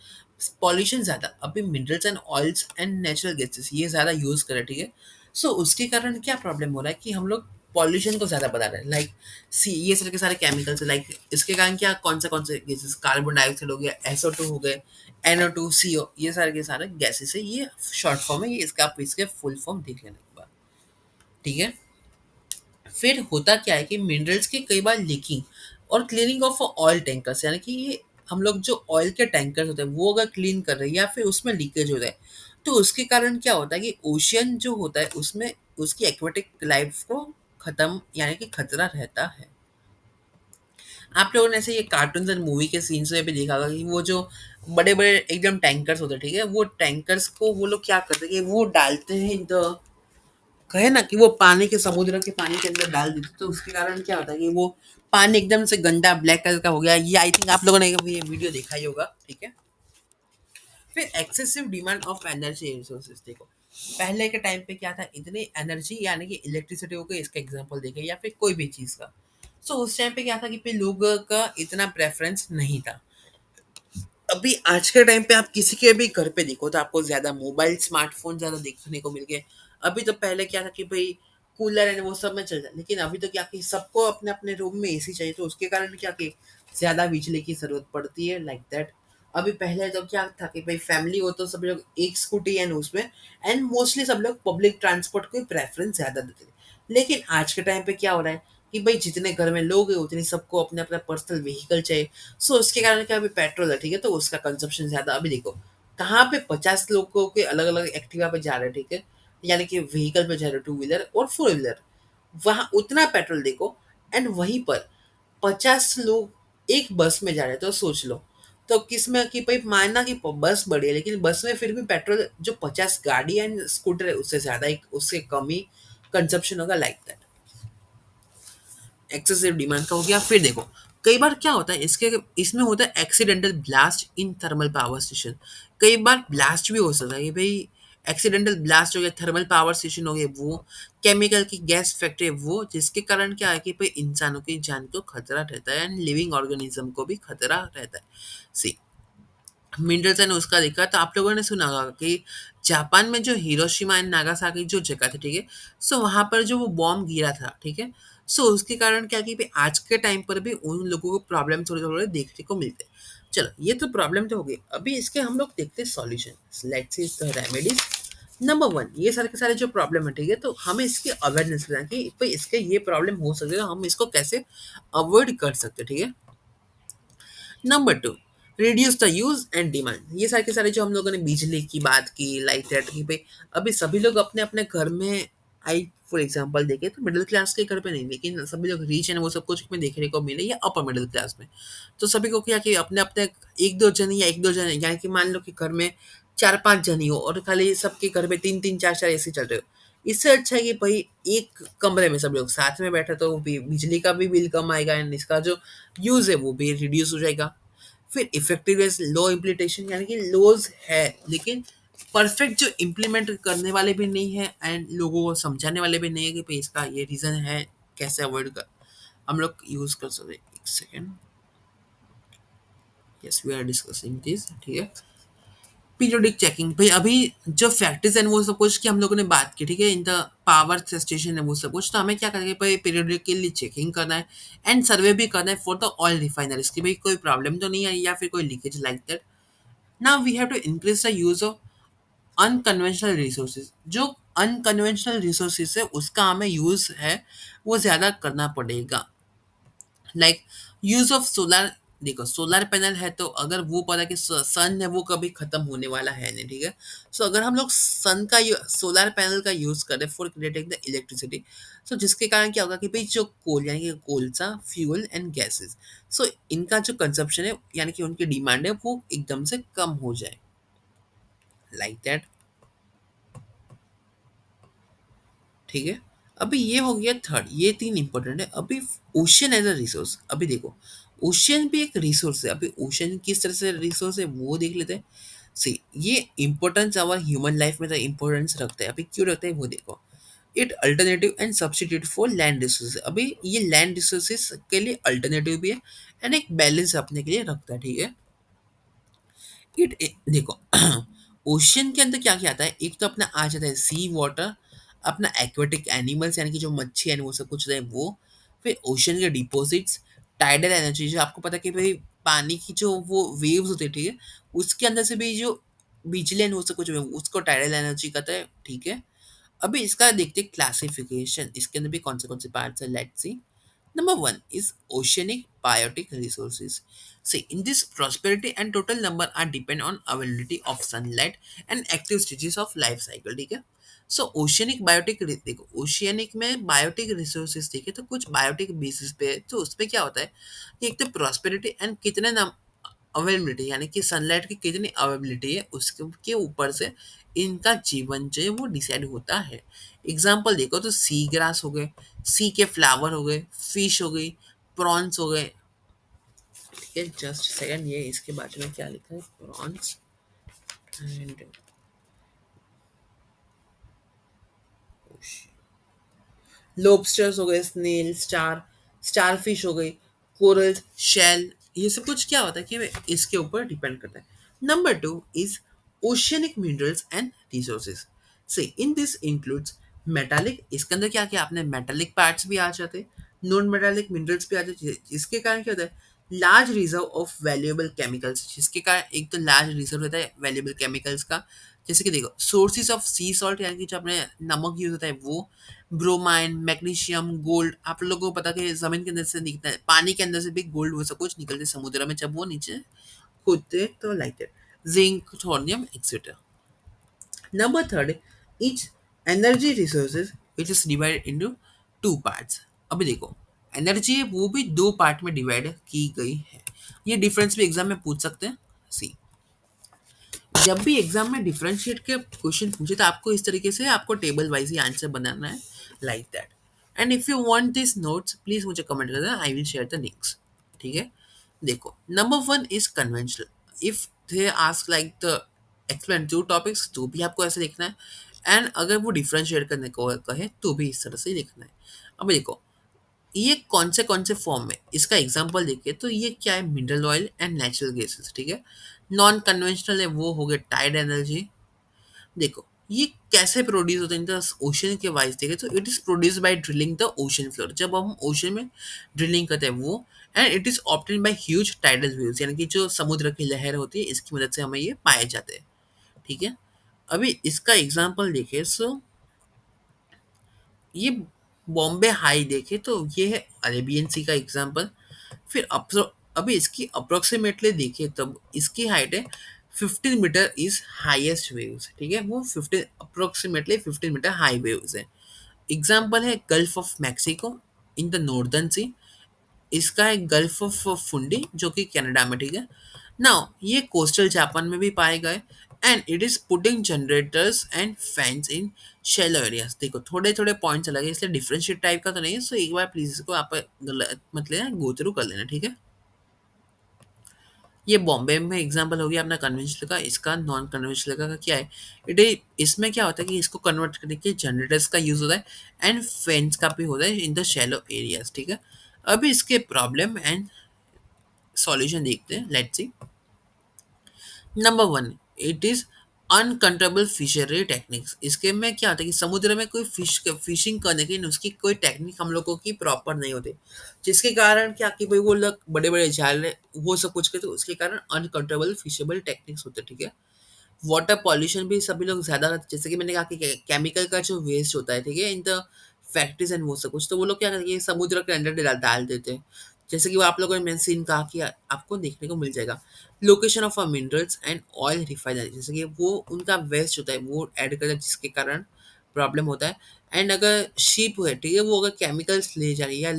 पॉल्यूशन ज़्यादा, अभी minerals and oils and natural gases ये ज़्यादा यूज़ करें, ठीक है। सो उसके कारण क्या प्रॉब्लम हो रहा है कि हम लोग पॉल्यूशन को ज़्यादा बढ़ा रहे हैं, लाइक सी, ये सारे के सारे केमिकल्स, लाइक इसके कारण क्या, कौन से गैसेस, कार्बन डाइऑक्साइड हो गया, SO2 हो गए, NO2, CO, ये सारे के सारे गैसेस है। ये शॉर्ट फॉर्म है, ये इसका आप इसके फुल फॉर्म देख लेना एक बार, ठीक है। फिर होता क्या है कि मिनरल्स की कई बार लीकिंग और क्लीनिंग ऑफ ऑयल टैंकर्स, यानी कि ये हम लोग जो ऑयल के टैंकर्स होते हैं वो अगर क्लीन कर रहे हैं या फिर उसमें लीकेज हो रहा है, तो उसके कारण क्या होता है कि ओशियन जो होता है उसमें उसकी एक्वेटिक लाइफ को खत्म, यानी कि खतरा रहता है। आप लोगों ने ऐसे ये कार्टून्स एंड मूवी के सीन्स में भी देखा होगा कि वो जो बड़े बड़े एकदम टैंकर्स होते हैं, ठीक है, वो टैंकर्स को वो लोग क्या करते हैं कि वो डालते हैं द, कहे ना कि वो पानी के, समुद्र के पानी के अंदर डाल देते, तो उसके कारण क्या होता है कि वो पानी एकदम से गंदा ब्लैक कलर का हो गया। ये आई थिंक आप लोगों ने ये वीडियो देखा ही होगा, ठीक है। फिर excessive demand of energy resources देखो, पहले के टाइम पे क्या था, इतनी एनर्जी, यानी कि इलेक्ट्रिसिटी हो गई, इसका एग्जांपल देखें, या फिर कोई भी चीज़ का। सो उस टाइम पे क्या था कि पे लोगों का इतना प्रेफरेंस नहीं था। अभी आज के टाइम पे आप किसी के भी घर पे देखो तो आपको ज़्यादा मोबाइल, स्मार्टफ़ोन ज़्यादा देखने को मिल गए। अभी तो पहले क्या था कि भई कूलर एंड वो सब में चल जाए, लेकिन अभी तो क्या कि सबको अपने-अपने रूम में एसी चाहिए, तो उसके कारण क्या कि ज़्यादा बिजली की ज़रूरत पड़ती है, लाइक दैट। अभी पहले तो क्या था कि भई फैमिली हो तो सब लोग एक स्कूटी एंड उसमें, एंड मोस्टली सब लोग पब्लिक ट्रांसपोर्ट को ही प्रेफ़रेंस ज़्यादा देते थे। लेकिन आज के टाइम पे क्या हो रहा है कि भई जितने घर में लोग हैं उतने सबको अपना-अपना पर्सनल व्हीकल चाहिए। सो उसके कारण क्या, अभी पेट्रोल है, ठीक है, तो उसका कंजप्शन ज़्यादा। अभी देखो कहाँ पे 50 लोगों के अलग अलग एक्टिवा पे जा रहे हैं, ठीक है, यानी कि व्हीकल पे जा रहे हो, टू व्हीलर और फोर व्हीलर, वहाँ उतना पेट्रोल देखो। एंड वहीं पर 50 लोग एक बस में जा रहे हैं, तो सोच लो तो किस में कि भाई मानना कि बस बड़ी है, लेकिन बस में फिर भी पेट्रोल जो 50 गाड़ी एंड स्कूटर है उससे ज़्यादा ही, उससे कम ही कंजप्शन होगा, लाइक दैट। एक्सेसिव डिमांड का हो गया। फिर देखो कई बार क्या होता है, इसके इसमें होता है accidental blast in thermal power station. कई बार ब्लास्ट भी हो सकता है कि भाई एक्सीडेंटल ब्लास्ट हो गया, थर्मल पावर स्टेशन हो गया, वो केमिकल की गैस फैक्ट्री है वो, जिसके कारण क्या है कि भाई इंसानों की जान को खतरा रहता है एंड लिविंग ऑर्गेनिज्म को भी खतरा रहता है। सी, मिनरल्स एंड उसका देखा तो आप लोगों ने सुना होगा कि जापान में जो हिरोशिमा एंड नागासाकी जो जगह थी, ठीक है। सो वहां पर जो वो बॉम्ब गिरा था, ठीक है। सो उसके कारण क्या कि भाई आज के टाइम पर भी उन लोगों को प्रॉब्लम थोड़े थोड़े देखने को मिलते हैं। चलो ये तो प्रॉब्लम तो हो गई, अभी इसके हम लोग देखते हैं solution. Let's see the remedies. Number one, ये सारे के सारे जो प्रॉब्लम है, ठीक है, तो हमें इसकी अवेयरनेस बनाए कि भाई इसके ये प्रॉब्लम हो सकते हैं, तो हम इसको कैसे अवॉइड कर सकते हैं, ठीक है। Number two, reduce the use and demand. ये सारे के सारे जो हम लोगों ने बिजली की बात की, लाइट रेट की, भाई अभी सभी लोग अपने अपने घर में, आई फॉर एग्जांपल देखें तो मिडिल क्लास के घर पे नहीं, लेकिन सभी लोग रिच एंड वो सब कुछ में देखने को मिले, या अपर मिडिल क्लास में। तो सभी को क्या कि अपने अपने एक दो जन या एक दो जन, यानी कि मान लो कि घर में चार पांच जन ही हो और खाली सबके घर में तीन तीन चार चार ऐसे चल रहे हो। इससे अच्छा है कि भाई एक कमरे में सब लोग साथ में बैठे तो बिजली का भी बिल कम आएगा एंड इसका जो यूज है वो भी रिड्यूस हो जाएगा। फिर इफेक्टिवनेस, लो इम्प्लीमेंटेशन, यानी कि लॉज है लेकिन परफेक्ट जो इम्प्लीमेंट करने वाले भी नहीं है एंड लोगों को समझाने वाले भी नहीं है कि भाई इसका ये रीज़न है, कैसे अवॉइड कर हम लोग यूज़ कर सकते हैं। एक second, yes we are discussing this, ठीक है। पीरियोडिक चेकिंग, भाई अभी जो फैक्ट्रीज एंड वो सब कुछ की हम लोगों ने बात की, ठीक है, इन द पावर स्टेशन है वो सब कुछ, तो हमें क्या करेंगे भाई, पीरियोडिकली चेकिंग करना है एंड सर्वे भी करना है फॉर द ऑयल रिफाइनरीज की भाई कोई प्रॉब्लम तो नहीं है या फिर कोई leakage like that. Now we have to increase the use of unconventional resources. जो अनकन्वेंशनल रिसोर्सेज है उसका हमें यूज है वो ज़्यादा करना पड़ेगा। लाइक यूज ऑफ सोलर, देखो सोलर पैनल है तो अगर वो पता कि सन है वो कभी खत्म होने वाला है नहीं, ठीक है। सो अगर हम लोग सन का सोलर पैनल का यूज करें फॉर क्रिएटिंग द इलेक्ट्रिसिटी, सो जिसके कारण क्या होगा कि भाई जो कोल यानी कि कोलसा फ्यूल एंड गैसेस, सो इनका जो कंजप्शन है यानी कि उनकी डिमांड है वो एकदम से कम हो जाए, लाइक दैट, ठीक है। अभी ये हो गया थर्ड, ये तीन इंपॉर्टेंट है। अभी ओशियन एज अ रिसोर्स, अभी देखो ओशियन भी एक रिसोर्स है। अभी ओशियन किस तरह से रिसोर्स है वो देख लेते हैं। सी ये इंपॉर्टेंस आवर ह्यूमन लाइफ में तो इंपॉर्टेंस रखते हैं। अभी क्यों रखते हैं वो देखो। It alternative and substitute for land resources, अभी ये लैंड रिसोर्सेज के लिए अल्टरनेटिव भी है एंड एक बैलेंस अपने के लिए रखता है, ठीक है। देखो ओशियन के अंदर क्या क्या आता है, एक तो अपना आ जाता है सी वाटर, अपना एक्वेटिक एनिमल्स यानी कि जो मच्छी है वो सब कुछ है वो। फिर ओशियन के डिपॉजिट्स, टाइडल एनर्जी, जो आपको पता है कि भाई पानी की जो वो वेव्स होती है, ठीक है, उसके अंदर से भी जो बिजली है वो सब कुछ है, उसको टाइडल एनर्जी कहते हैं, ठीक है। अभी इसका देखते हैं क्लासिफिकेशन, इसके अंदर भी कौन से पार्ट्स है, let's see. Number one is oceanic biotic resources. See, in this prosperity and total number are depend on availability of sunlight and active stages of life cycle, ठीक है। सो ओशियनिक बायोटिक, देखो oceanic में biotic resources देखे तो कुछ biotic basis पे है, तो उसमें क्या होता है कि एक तो प्रॉस्पेरिटी एंड कितने नाम अवेलेबिलिटी यानी कि सनलाइट की कितनी अवेलेबिलिटी है उसके के ऊपर से इनका जीवन जो है वो डिसाइड होता है। एग्जाम्पल देखो तो सी ग्रास हो गए, सी के फ्लावर हो गए, फिश हो गई, प्रॉन्स हो गए, ठीक है। जस्ट सेकंड, ये इसके बारे में क्या लिखा है, प्रॉन्स एंड लोबस्टर्स हो गए, स्नेल, स्टार फिश हो गई, कोरल्स, शेल, ये सब कुछ क्या होता है कि इसके ऊपर डिपेंड करता है। Number two is oceanic minerals and resources. से इन दिस इंक्लूड्स मेटालिक, इसके अंदर क्या क्या आपने मेटालिक पार्ट्स भी आ जाते हैं, नॉन मेटालिक मिनरल्स भी आ जाते हैं, जिसके कारण क्या होता है large reserve of valuable chemicals, जिसके कारण एक तो लार्ज रिजर्व रहता है वैल्यूएबल केमिकल्स का। जैसे कि देखो सोर्सेज ऑफ सी सॉल्ट यानी कि जो अपने नमक यूज होता है वो, ब्रोमाइन, मैग्नीशियम, गोल्ड, आप लोगों को पता है कि जमीन के अंदर से निकलता है, पानी के अंदर से भी गोल्ड वो सब कुछ निकलते हैं समुद्र में जब वो नीचे कूदते हैं, तो like that, zinc, thorium etcetera. Number third is energy resources which is divided into two parts. अभी देखो एनर्जी है वो भी दो पार्ट में डिवाइड की गई है। ये डिफरेंस भी एग्जाम में पूछ सकते हैं। सी, जब भी एग्जाम में डिफरेंशिएट के क्वेश्चन पूछे तो आपको इस तरीके से आपको टेबल वाइज ही आंसर बनाना है, like that. And if you want this notes please मुझे कमेंट कर देना, I will share the links, ठीक है। देखो number one is conventional, if they ask like the explain to topics तो भी आपको ऐसे लिखना है, एंड अगर वो डिफरेंशिएट करने को कहे तो भी इस तरह से ही लिखना है। अब देखो ये कौन से फॉर्म में, इसका एग्जांपल देखिए तो ये क्या है, mineral oil and natural gases, ठीक है। नॉन कन्वेंशनल है वो हो गया टाइड एनर्जी। देखो ये कैसे प्रोड्यूस होता है इन द ओशन के वाइज देखे तो it is produce by drilling the ocean floor. जब हम ओशन में ड्रिलिंग करते हैं वो, and it is obtain bye huge tidal waves, यानी कि जो समुद्र की लहर होती है इसकी मदद से हमें ये पाए जाते हैं। ठीक है। अभी इसका एग्जांपल देखें सो ये बॉम्बे हाई देखे तो ये है अरेबियन सी का एग्जांपल। फिर अभी इसकी अप्रोक्सीमेटली देखिए तब इसकी हाइट है 15 मीटर इज हाईएस्ट वेव्स। ठीक है, वो 15 अप्रोक्सीमेटली 15 मीटर हाई वेव्स है। एग्जांपल है gulf of Mexico in the northern sea. इसका है गल्फ ऑफ फुंडी जो कि कनाडा में। ठीक है। नाउ ये कोस्टल जापान में भी पाए गए, and it is putting generators and fans in shallow areas. देखो थोड़े थोड़े पॉइंट्स अलग है इसलिए डिफरेंशिएट टाइप का तो नहीं है, सो एक बार प्लीज इसको आप गलत मत लेना, गो थ्रू कर लेना। ठीक है। ये बॉम्बे में एग्जांपल हो गया अपना कन्वेंशनल का। इसका नॉन कन्वेंशनल का क्या है, इसमें क्या होता है कि इसको कन्वर्ट करने के जनरेटर्स का यूज होता है एंड फैंस का भी होता है इन द शैलो एरियाज। ठीक है। अभी इसके प्रॉब्लम एंड सॉल्यूशन देखते हैं, let's see. Number one, it is uncontrollable fishery techniques. इसके में क्या होता है कि समुद्र में कोई फिशिंग करने की उसकी कोई टेक्निक हम लोगों की प्रॉपर नहीं होती, जिसके कारण क्या कि भाई वो लोग बड़े बड़े जाल वो सब कुछ करते, उसके कारण अनकंट्रोलेबल फिशेबल टेक्निक्स होते हैं। ठीक है। वाटर पॉल्यूशन भी सभी लोग ज़्यादा करते, जैसे कि मैंने कहा कि केमिकल का जो वेस्ट होता है, ठीक है, इन द फैक्ट्रीज एंड वो सब कुछ, तो वो लोग क्या करते हैं समुद्र के अंदर डाल देते हैं। जैसे कि वो आप लोगों ने मैंने सीन कहा कि आपको देखने को मिल जाएगा location of a minerals and oil refinery, जैसे कि वो उनका वेस्ट होता है वो ऐड करता है जिसके कारण प्रॉब्लम होता है। एंड अगर शिप है, ठीक है, वो अगर केमिकल्स ले जा रही है या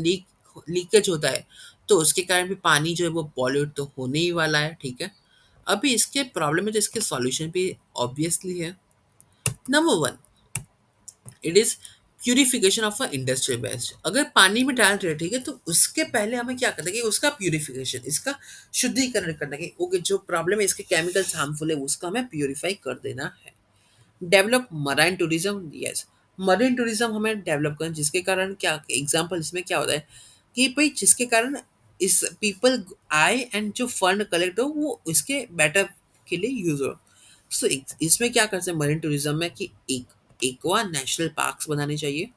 लीकेज होता है तो उसके कारण भी पानी जो है वो पॉल्यूट तो होने ही वाला है। ठीक है। अभी इसके प्रॉब्लम है तो इसके सॉल्यूशन भी ऑब्वियसली है। Number one, it is purification of a industrial waste. अगर पानी में डाल रहे हैं, ठीक है, तो उसके पहले हमें क्या करना है कि उसका प्यूरिफिकेशन, इसका शुद्धिकरण करना है कि ओके जो प्रॉब्लम है इसके केमिकल्स हार्मफुल है उसका हमें प्यूरिफाई कर देना है। Develop marine tourism, yes, marine tourism हमें डेवलप करना, जिसके कारण क्या एग्जांपल इसमें क्या होता है कि भाई जिसके कारण इस पीपल आए एंड जो फंड कलेक्ट हो वो इसके बेटर के लिए यूज हो। सो इसमें क्या करते हैं मरीन टूरिज्म में कि एक एक्वा नेशनल पार्क्स बनाने चाहिए।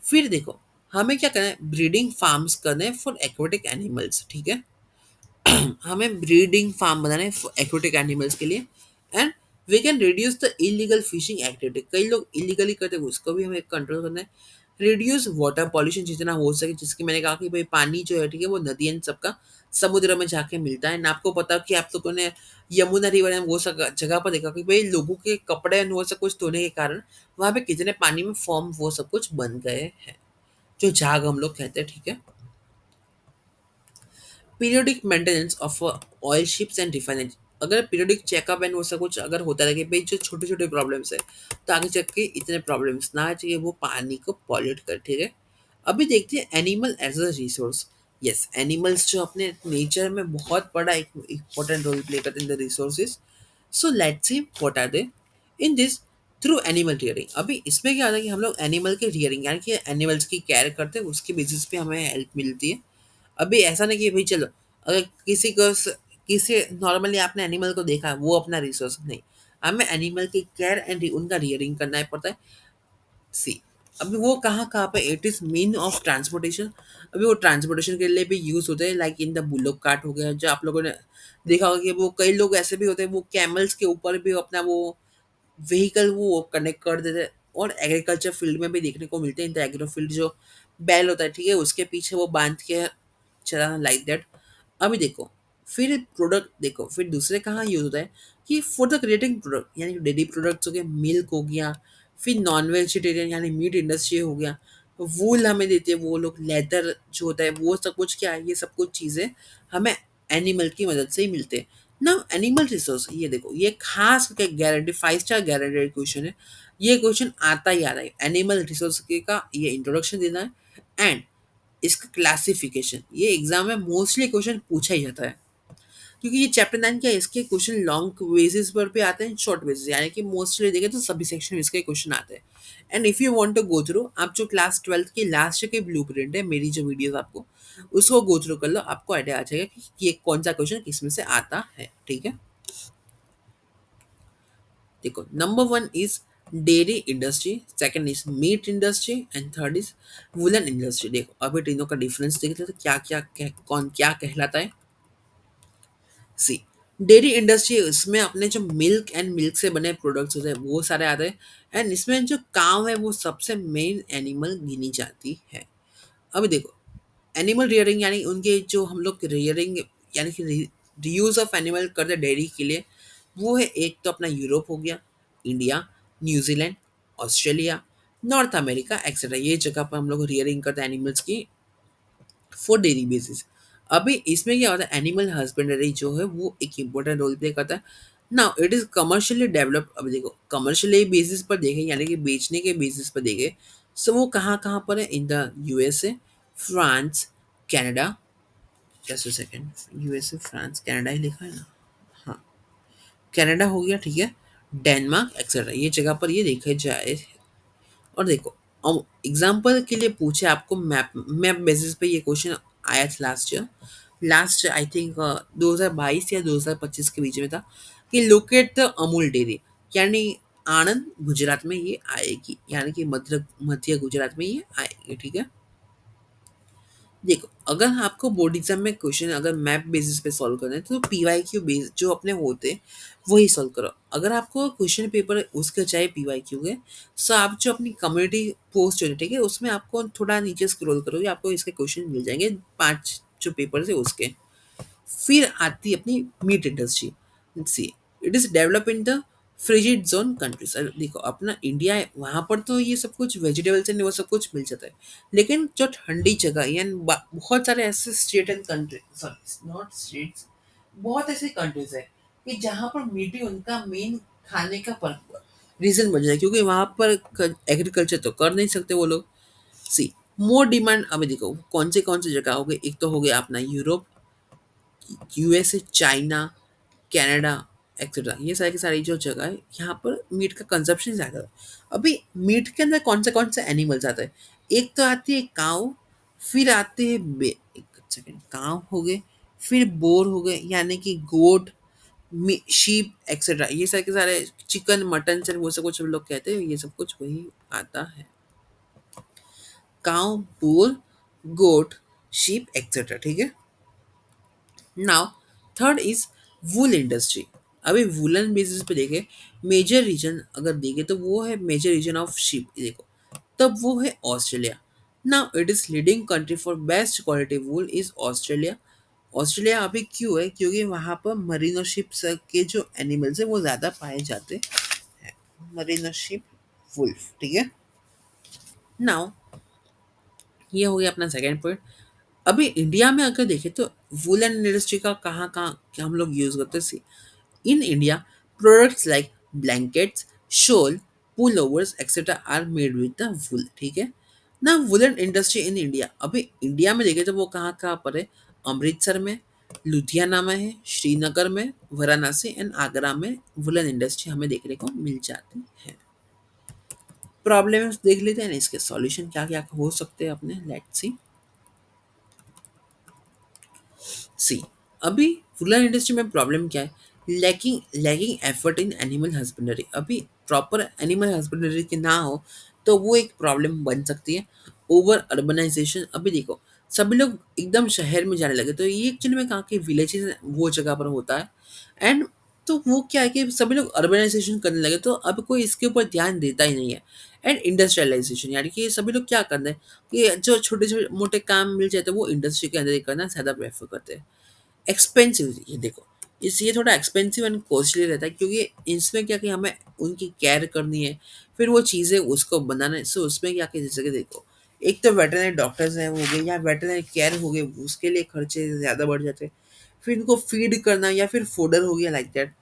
फिर देखो हमें क्या करना है, ब्रीडिंग फार्म्स करने हैं फॉर एक्वेटिक एनिमल्स। ठीक है। हमें ब्रीडिंग फार्म बनाने हैं एक्वेटिक एनिमल्स के लिए, and we can reduce the illegal fishing activity. कई लोग इलीगली करते हैं उसको भी हमें कंट्रोल करना है। रिड्यूस वाटर पॉल्यूशन जितना हो सके, जिसकी मैंने कहा कि भाई पानी जो है, ठीक है, वो नदी एंड सबका समुद्र में जाके मिलता है ना। आपको पता कि आप लोगों ने यमुना रिवर में वो सब जगह पर देखा कि भाई लोगों के कपड़े एंड वो सब कुछ धोने के कारण वहाँ पे कितने पानी में फॉर्म वो सब कुछ बन गए हैं, जो झाग हम लोग कहते हैं। ठीक है। Periodic maintenance of oil ships and refinery. अगर पीरियोडिक चेकअप एंड वो सब कुछ अगर होता रहे कि भाई जो छोटे छोटे प्रॉब्लम्स है तो आगे चल के इतने प्रॉब्लम्स ना चाहिए वो पानी को पॉल्यूट कर। ठीक है। अभी देखते हैं animal as a resource. Yes, animals जो अपने नेचर में बहुत बड़ा एक इम्पोर्टेंट रोल प्ले करते हैं in the resources. So let's see what are they in this through animal rearing. अभी इसमें क्या होता है कि हम लोग एनिमल के रियरिंग यानी कि एनिमल्स की केयर करते हैं, उसके बेसिस पे हमें हेल्प मिलती है। अभी ऐसा नहीं कि भाई चलो अगर किसी नॉर्मली आपने एनिमल को देखा वो अपना रिसोर्स नहीं, हमें एनिमल की केयर एंड उनका रियरिंग करना पड़ता है। सी, अभी वो कहाँ कहाँ पे it is mean of transportation. अभी वो ट्रांसपोर्टेशन के लिए भी यूज होते हैं, like in the bullock cart हो गया, जो आप लोगों ने देखा होगा कि वो कई लोग ऐसे भी होते हैं वो कैमल्स के ऊपर भी अपना वो व्हीकल वो कनेक्ट कर देते हैं। और एग्रीकल्चर फील्ड में भी देखने को मिलते हैं इन द एग्रो फील्ड, जो बैल होता है, ठीक है, उसके पीछे वो बांध के चलाना, लाइक दैट। अभी देखो फिर प्रोडक्ट देखो फिर दूसरे कहाँ यूज होता है कि फॉर द क्रिएटिंग प्रोडक्ट यानी डेयरी प्रोडक्ट्स हो गया, मिल्क हो गया, फिर नॉन वेजिटेरियन यानी मीट इंडस्ट्री हो गया, वूल हमें देते हैं वो लोग, लेदर जो होता है वो सब कुछ क्या है, ये सब कुछ चीज़ें हमें एनिमल की मदद से ही मिलते हैं ना। एनिमल रिसोर्स, ये देखो ये खास करके गारंटी 5 स्टार गारंटेड क्वेश्चन है। ये क्वेश्चन आता ही आता है, एनिमल रिसोर्स के का ये इंट्रोडक्शन देना है एंड इसका क्लासिफिकेशन, ये एग्जाम में मोस्टली क्वेश्चन पूछा ही जाता है। क्योंकि ये चैप्टर 9 क्या है, इसके क्वेश्चन लॉन्ग बेसिस पर भी आते हैं, शॉर्ट बेसिस, यानी कि मोस्टली देखें तो सभी सेक्शन में इसके क्वेश्चन आते हैं। And if you want to go through, आप जो क्लास 12th की लास्ट के ब्लूप्रिंट है मेरी जो वीडियोस आपको उसको गो थ्रू कर लो, आपको आइडिया आ जाएगा कि ये कौन सा क्वेश्चन किस में से आता है। ठीक है। देखो, number one is dairy industry, second is meat industry and third is woollen industry. देखो अभी तीनों का डिफरेंस देख लेते हैं, तो कौन क्या कहलाता है। सी, डेयरी इंडस्ट्री, इसमें अपने जो मिल्क एंड मिल्क से बने प्रोडक्ट्स होते हैं वो सारे आते हैं। एंड इसमें जो काव है वो सबसे मेन एनिमल गिनी जाती है। अभी देखो, एनिमल रियरिंग यानी उनके जो हम लोग रियरिंग यानी कि रीयूज ऑफ एनिमल करते हैं डेयरी के लिए, वो है एक तो अपना यूरोप हो गया, India, New Zealand, Australia, north America etcetera, ये जगह पर हम लोग रियरिंग करते हैं एनिमल्स की फॉर डेली बेसिस। अभी इसमें क्या होता है, एनिमल हस्बेंड्री जो है वो एक इम्पोर्टेंट रोल प्ले करता है। Now it is commercially developed. अब देखो, कमर्शियली बेसिस पर देखें यानी कि बेचने के बेसिस पर देखें, सो वो कहाँ कहाँ पर है, in the USA, France, Canada, just a second, USA France Canada ही लिखा है ना, हाँ, कनाडा हो गया, ठीक है, डेनमार्क एक्सेट्रा, ये जगह पर ये देखा जाए। और देखो, अब एग्जाम्पल के लिए पूछे आपको, मैप मैप बेसिस पे ये क्वेश्चन आया था last year, last I think 2022 या 2025 के बीच में था, कि लोकेट द अमूल डेयरी, यानी आनंद गुजरात में ये आएगी, यानी कि मध्य मध्य गुजरात में ये आएगी, ठीक है। देखो, अगर आपको बोर्ड एग्जाम में क्वेश्चन अगर मैप बेसिस पे सॉल्व करना है तो पीवाई क्यू बेस जो अपने होते हैं वही सॉल्व करो। अगर आपको क्वेश्चन पेपर उसके चाहिए पीवाई क्यू के, सो आप जो अपनी कम्युनिटी पोस्ट होती है, ठीक है, उसमें आपको थोड़ा नीचे स्क्रॉल करोगे, आपको इसके क्वेश्चन मिल जाएंगे, 5 जो पेपर है उसके। फिर आती है अपनी meat industry. See, it is develop in the frigid zone countries. देखो अपना इंडिया है, वहां पर तो ये सब कुछ वेजिटेबल्स एंड वो सब कुछ मिल जाता है, लेकिन जो ठंडी जगह यानी बहुत सारे ऐसे state and country, sorry not states, बहुत ऐसे कंट्रीज है कि जहाँ पर मीट ही उनका मेन खाने का रीजन बन जाए, क्योंकि वहां पर एग्रीकल्चर तो कर नहीं सकते वो लोग। सी, मोर डिमांड। अभी देखो कौन से जगह हो गए, एक तो हो गया अपना Europe, USA, China, Canada etcetera, ये सारी की सारी जो जगह है यहाँ पर मीट का कंजप्शन ज़्यादा है। अभी मीट के अंदर कौन से एनिमल्स आते हैं, एक तो आती है काऊ, फिर आते हैं एक सेकेंड, काऊ हो गए, फिर बोर हो गए यानी कि गोट, शीप एक्सेट्रा, ये सारे के सारे चिकन मटन से वो सब कुछ हम लोग कहते हैं, ये सब कुछ वही आता है, काऊ, बोर, गोट, शीप एक्सेट्रा, ठीक है। Now third is wool industry. अभी वूलन बेसिस पे देखे, मेजर रीजन अगर देखे तो वो है मेजर रीजन ऑफ शिप, देखो तब वो है Australia. Now it is leading country for best quality wool is Australia. Australia अभी क्यों है, क्योंकि वहाँ पर मरीनो शिप्स के जो एनिमल्स है वो ज़्यादा पाए जाते हैं, मरीनो शिप, वुल्फ, ठीक है। नाउ ये हो गया अपना सेकेंड पॉइंट। अभी इंडिया में अगर देखें तो वुलन इंडस्ट्री का कहाँ कहाँ क्या हम लोग यूज़ करते हैं। In India, products like blankets, shawl, pullovers, etc. are made with the wool. ठीक है ना। वुलन इंडस्ट्री इन इंडिया, अभी इंडिया में देखें तो वो कहाँ कहाँ पर है, अमृतसर में, लुधियाना में है, श्रीनगर में, वाराणसी एंड आगरा में वुलन इंडस्ट्री हमें देखने को मिल जाती है। प्रॉब्लम्स देख लेते हैं ना, इसके सॉल्यूशन क्या क्या हो सकते हैं अपने, लेट्स सी। सी, अभी वुलन इंडस्ट्री में प्रॉब्लम क्या है, lacking lacking effort in animal husbandry. अभी प्रॉपर एनिमल हस्बेंड्री की ना हो तो वो एक प्रॉब्लम बन सकती है। ओवर अर्बनाइजेशन, अभी देखो सभी लोग एकदम शहर में जाने लगे, तो ये एक्चुअली में कहाँ के विलेजेस वो जगह पर होता है। एंड तो वो क्या है कि सभी लोग अर्बनाइजेशन करने लगे, तो अब कोई इसके ऊपर ध्यान देता ही नहीं है। एंड इंडस्ट्रियलाइजेशन, यानी कि सभी लोग क्या करते हैं कि जो छोटे छोटे मोटे काम मिल जाते हैं वो इंडस्ट्री के अंदर ही करना ज़्यादा प्रेफर करते हैं। एक्सपेंसिव, ये देखो इस ये थोड़ा एक्सपेंसिव एंड कॉस्टली रहता है, क्योंकि इसमें क्या कि हमें उनकी केयर करनी है, फिर वो चीज़ें उसको बनाना है। सो उसमें क्या कि जैसे कि देखो, एक तो वेटरनरी डॉक्टर्स हैं हो गए या वेटरनरी केयर हो गए, उसके लिए खर्चे ज़्यादा बढ़ जाते हैं। फिर इनको फीड करना या फिर फोडर हो गया लाइक दैट।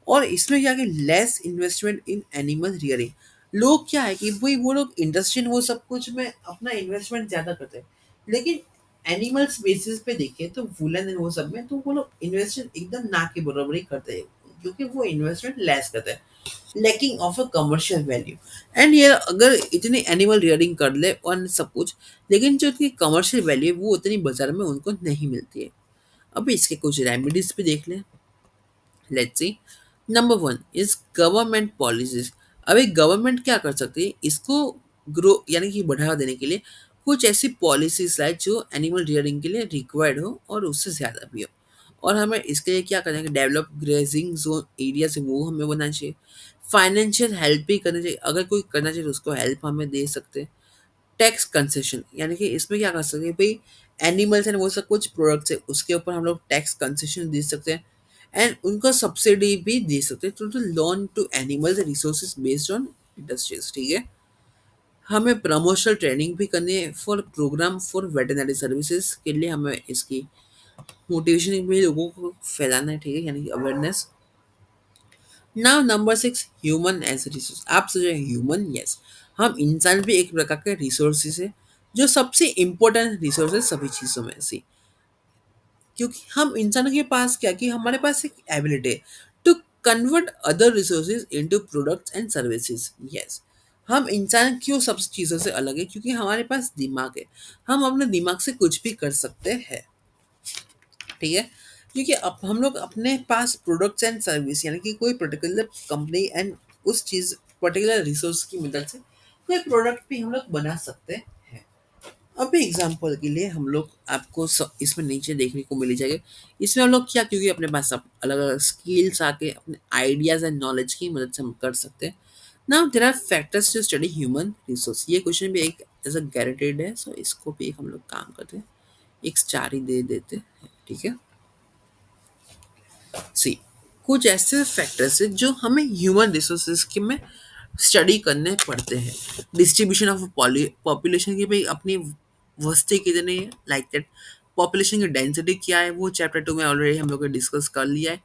और इसमें क्या कि less investment in animal rearing. लोग क्या है कि भाई वो लोग इंडस्ट्री वो सब कुछ में अपना इन्वेस्टमेंट ज़्यादा करते हैं, लेकिन एनिमल्स बेसिस पे देखें तो वुलन एंड वो सब में तो वो लोग इन्वेस्टमेंट एकदम ना के बराबर ही करते हैं, क्योंकि वो इन्वेस्टमेंट लेस करते हैं, lacking of a commercial value. And ये अगर इतनी एनिमल रियरिंग कर ले और सब कुछ, लेकिन जो उसकी कमर्शियल वैल्यू है वो उतनी बाजार में उनको नहीं मिलती है। अब इसके कुछ रेमेडीज भी देख लें, let's see. Number one is government policies. अभी गवर्नमेंट क्या कर सकती है, इसको ग्रो यानी कि बढ़ावा देने के लिए कुछ ऐसी पॉलिसीज लाए जो एनिमल रियरिंग के लिए रिक्वायर्ड हो और उससे ज़्यादा भी हो। और हमें इसके लिए क्या करना है कि डेवलप ग्रेजिंग जोन एरिया से वो हमें बनाना चाहिए। फाइनेंशियल हेल्प भी करनी चाहिए, अगर कोई करना चाहिए तो उसको हेल्प हमें दे सकते हैं। टैक्स कंसेशन यानी कि इसमें क्या कर सकते हैं भाई, एनिमल्स एंड वो सब कुछ प्रोडक्ट्स है उसके ऊपर हम लोग टैक्स कंसेशन दे सकते हैं। एंड उनको सब्सिडी भी दे सकते हैं to loan to animals resources based on industries. ठीक है, हमें प्रमोशनल ट्रेनिंग भी करनी है for programme for veterinary services के लिए, हमें इसकी मोटिवेशन भी लोगों को फैलाना है। ठीक है, यानी कि awareness. Now number six, human as resource. आप सोचे ह्यूमन, यस, हम इंसान भी एक प्रकार के रिसोर्सेज है जो सबसे इम्पोर्टेंट रिसोर्स है सभी चीज़ों में से। क्योंकि हम इंसानों के पास क्या कि हमारे पास एक एबिलिटी है to convert other resources into products and services. Yes, हम इंसान क्यों सब चीज़ों से अलग है, क्योंकि हमारे पास दिमाग है। हम अपने दिमाग से कुछ भी कर सकते हैं। ठीक है, क्योंकि अब हम लोग अपने पास प्रोडक्ट्स एंड सर्विस यानी कि कोई पर्टिकुलर कंपनी एंड उस चीज़ पर्टिकुलर रिसोर्स की मदद से कोई प्रोडक्ट भी हम लोग बना सकते हैं। अभी एग्जांपल के लिए हम लोग आपको इसमें नीचे देखने को मिल जाएगा। इसमें हम लोग क्या, क्योंकि अपने पास अब अलग अलग स्किल्स आके अपने आइडियाज एंड नॉलेज की मदद से हम कर सकते हैं। Now there are factors to study human resource. ये क्वेश्चन भी एक एज अ गारंटेड है, सो इसको भी हम लोग काम करते हैं, एक स्टार ही दे देते हैं। ठीक है, सी कुछ ऐसे फैक्टर्स हैं जो हमें ह्यूमन रिसोर्सेज के में स्टडी करने पड़ते हैं। डिस्ट्रीब्यूशन ऑफ पॉपुलेशन की भाई अपनी वस्ती कितनी है, लाइक दैट। पॉपुलेशन की डेंसिटी क्या है, वो चैप्टर टू में ऑलरेडी हम लोग ने डिस्कस कर लिया है।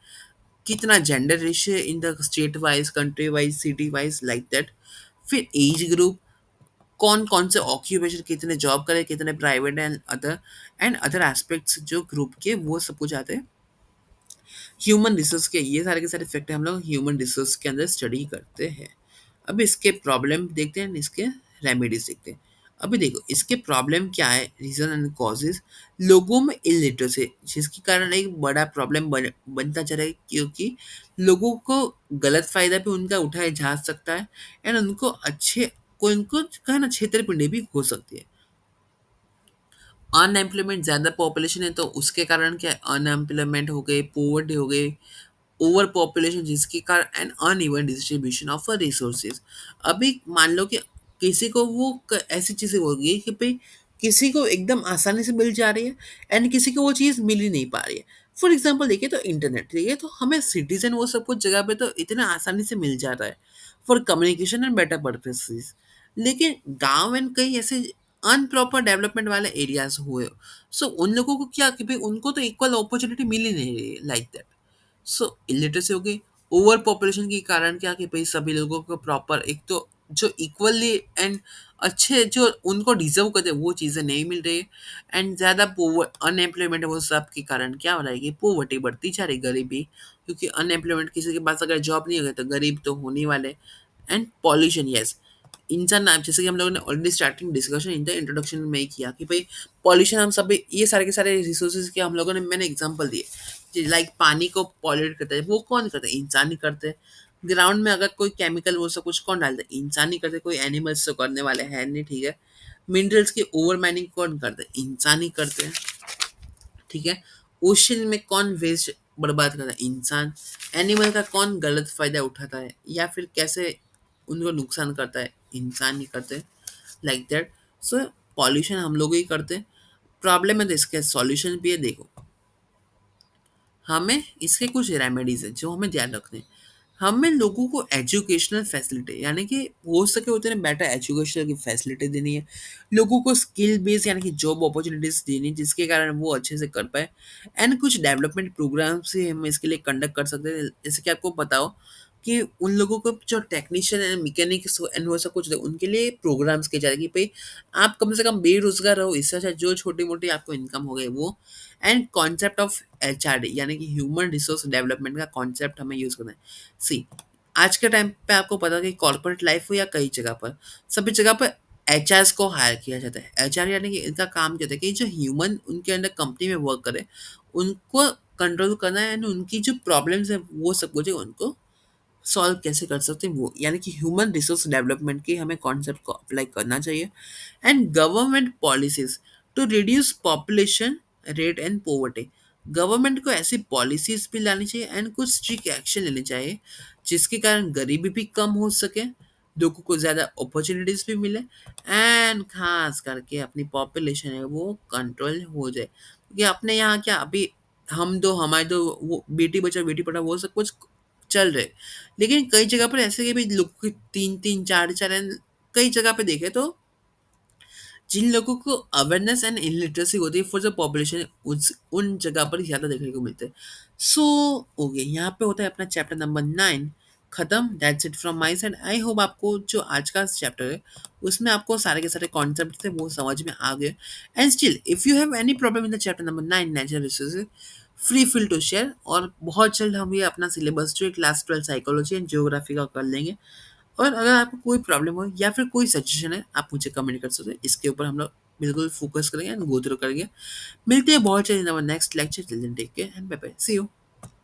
कितना जेंडर रेशियो है in the state wise, country wise, city wise, like that. फिर एज ग्रुप, कौन कौन से ऑक्यूपेशन, कितने जॉब करे, कितने प्राइवेट एंड अदर एस्पेक्ट्स जो ग्रुप के वो सब कुछ आते हैं ह्यूमन रिसोर्स के। ये सारे के सारे फैक्टर हम लोग ह्यूमन रिसोर्स के अंदर स्टडी करते हैं। अब इसके प्रॉब्लम देखते हैं, इसके रेमेडीज देखते हैं। अभी देखो इसके प्रॉब्लम क्या है, रीजन एंड कॉजेज। लोगों में इलिटरेसी, जिसके कारण एक बड़ा प्रॉब्लम बनता जा रहा है, क्योंकि लोगों को गलत फायदा भी उनका उठाया जा सकता है एंड उनको अच्छे को उनको कहना छेतरपिंडी भी हो सकती है। अनएम्प्लॉयमेंट, ज़्यादा पॉपुलेशन है तो उसके कारण क्या है, अनएम्प्लॉयमेंट हो गई, पोवर्टी हो गई, ओवर पॉपुलेशन, जिसके कारण an uneven distribution of resources. अभी मान लो कि किसी को वो ऐसी चीज़ें हो गई कि भाई किसी को एकदम आसानी से मिल जा रही है एंड किसी को वो चीज़ मिल ही नहीं पा रही है। फॉर एग्जाम्पल देखिए तो इंटरनेट, ठीक है, तो हमें सिटीजन वो सब कुछ जगह पे तो इतना आसानी से मिल जाता है for communication and better purposes. लेकिन गांव एंड कई ऐसे अनप्रॉपर डेवलपमेंट वाले एरियाज हुए, सो उन लोगों को क्या कि भाई उनको तो इक्वल अपॉर्चुनिटी मिल ही नहीं रही, लाइक दैट। सो इलिटरेसी हो गई। ओवर पॉपुलेशन के कारण क्या कि भाई सभी लोगों को प्रॉपर एक तो जो इक्वली एंड अच्छे जो उनको डिजर्व करते हैं वो चीज़ें नहीं मिल रही है। एंड ज़्यादा पोवर अनएम्प्लॉयमेंट वो सब के कारण क्या हो रहा है कि पोवर्टी बढ़ती जा रही, गरीबी, क्योंकि अनएम्प्लॉयमेंट किसी के पास अगर जॉब नहीं होगी तो गरीब तो होने वाले। एंड पॉल्यूशन, यस, इंसान ना, जैसे कि हम लोगों ने already starting discussion in the introduction में ही किया कि भाई पॉल्यूशन हम सब ये सारे के सारे रिसोर्सेज के हम लोगों ने मैंने एग्जांपल दिए। लाइक पानी को पॉल्यूट करता है, वो कौन करता है, इंसान ही करते हैं। ग्राउंड में अगर कोई केमिकल वो सब कुछ कौन डालता है, इंसान ही करते हैं, कोई एनिमल्स तो करने वाले हैं नहीं। ठीक है, मिनरल्स की ओवर माइनिंग कौन करते हैं, इंसान ही करते हैं। ठीक है, ओशन में कौन वेस्ट बर्बाद करता है, इंसान। एनिमल का कौन गलत फायदा उठाता है या फिर कैसे उनको नुकसान करता है, इंसान ही करते हैं, लाइक दैट। सो पॉल्यूशन हम लोग ही करते हैं। प्रॉब्लम है तो इसके सॉल्यूशन भी है। देखो हमें इसके कुछ रेमेडीज हैं जो हमें ध्यान रखने हैं। हमें लोगों को एजुकेशनल फैसिलिटी यानी कि हो सके उतने बेटर एजुकेशनल की फैसिलिटी देनी है। लोगों को स्किल बेस यानी कि जॉब अपॉर्चुनिटीज देनी है, जिसके कारण वो अच्छे से कर पाए। एंड कुछ डेवलपमेंट प्रोग्राम से हम इसके लिए कंडक्ट कर सकते हैं, जैसे कि आपको बताओ कि उन लोगों को जो टेक्नीशियन एंड मैकेनिक्स एंड वो सब कुछ उनके लिए प्रोग्राम्स किए जाए कि भाई आप कम से कम बेरोजगार रहो, इससे अच्छा जो छोटी मोटी आपको इनकम हो गई वो। एंड कॉन्सेप्ट ऑफ एचआरडी यानी कि ह्यूमन रिसोर्स डेवलपमेंट का कॉन्सेप्ट हमें यूज़ करना है। सी आज के टाइम पे आपको पता है कि कॉर्पोरेट लाइफ हो या कई जगह पर, सभी जगह पर एचआर को हायर किया जाता है। एचआर यानी कि इनका काम क्या होता है कि जो ह्यूमन उनके अंडर कंपनी में वर्क करे उनको कंट्रोल करना है एंड उनकी जो प्रॉब्लम्स है वो सब कुछ है उनको सॉल्व कैसे कर सकते हैं वो, यानी कि ह्यूमन रिसोर्स डेवलपमेंट के हमें कॉन्सेप्ट को अप्लाई करना चाहिए। And government policies to reduce population rate and poverty, government को ऐसी पॉलिसीज भी लानी चाहिए एंड कुछ स्ट्रिक्ट एक्शन लेने चाहिए जिसके कारण गरीबी भी कम हो सके, लोगों को ज़्यादा अपॉर्चुनिटीज भी मिले, एंड खास करके अपनी पॉपुलेशन है वो कंट्रोल हो जाए, क्योंकि अपने यहाँ क्या अभी हम दो हमारे दो वो बेटी बचाओ बेटी पढ़ाओ वो सब कुछ चल रहे, लेकिन कई जगह पर ऐसे कि भी लोग की तीन तीन चार चार कई जगह पे देखे तो जिन लोगों को अवेयरनेस एंड इलिटरेसी होती है फॉर द पॉपुलेशन उन जगह पर ज़्यादा देखने को मिलते हैं। सो ओके, यहाँ पे होता है अपना चैप्टर नंबर 9 खत्म। That's it from my side. I hope आपको जो आज का चैप्टर है उसमें आपको सारे के सारे कॉन्सेप्ट थे वो समझ में आ गए। And still if you have any problem in the chapter number 9 natural resources, free feel to share. और बहुत जल्द हम ये अपना सिलेबस जो है क्लास 12 साइकोलॉजी एंड जियोग्राफी का कर लेंगे। और अगर आपको कोई प्रॉब्लम हो या फिर कोई सजेशन है आप मुझे कमेंट कर सकते हैं, इसके ऊपर हम लोग बिल्कुल फोकस करेंगे एंड गो थ्रू करेंगे। मिलते हैं बहुत जल्द in next lecture. Till then take care and bye bye, see you.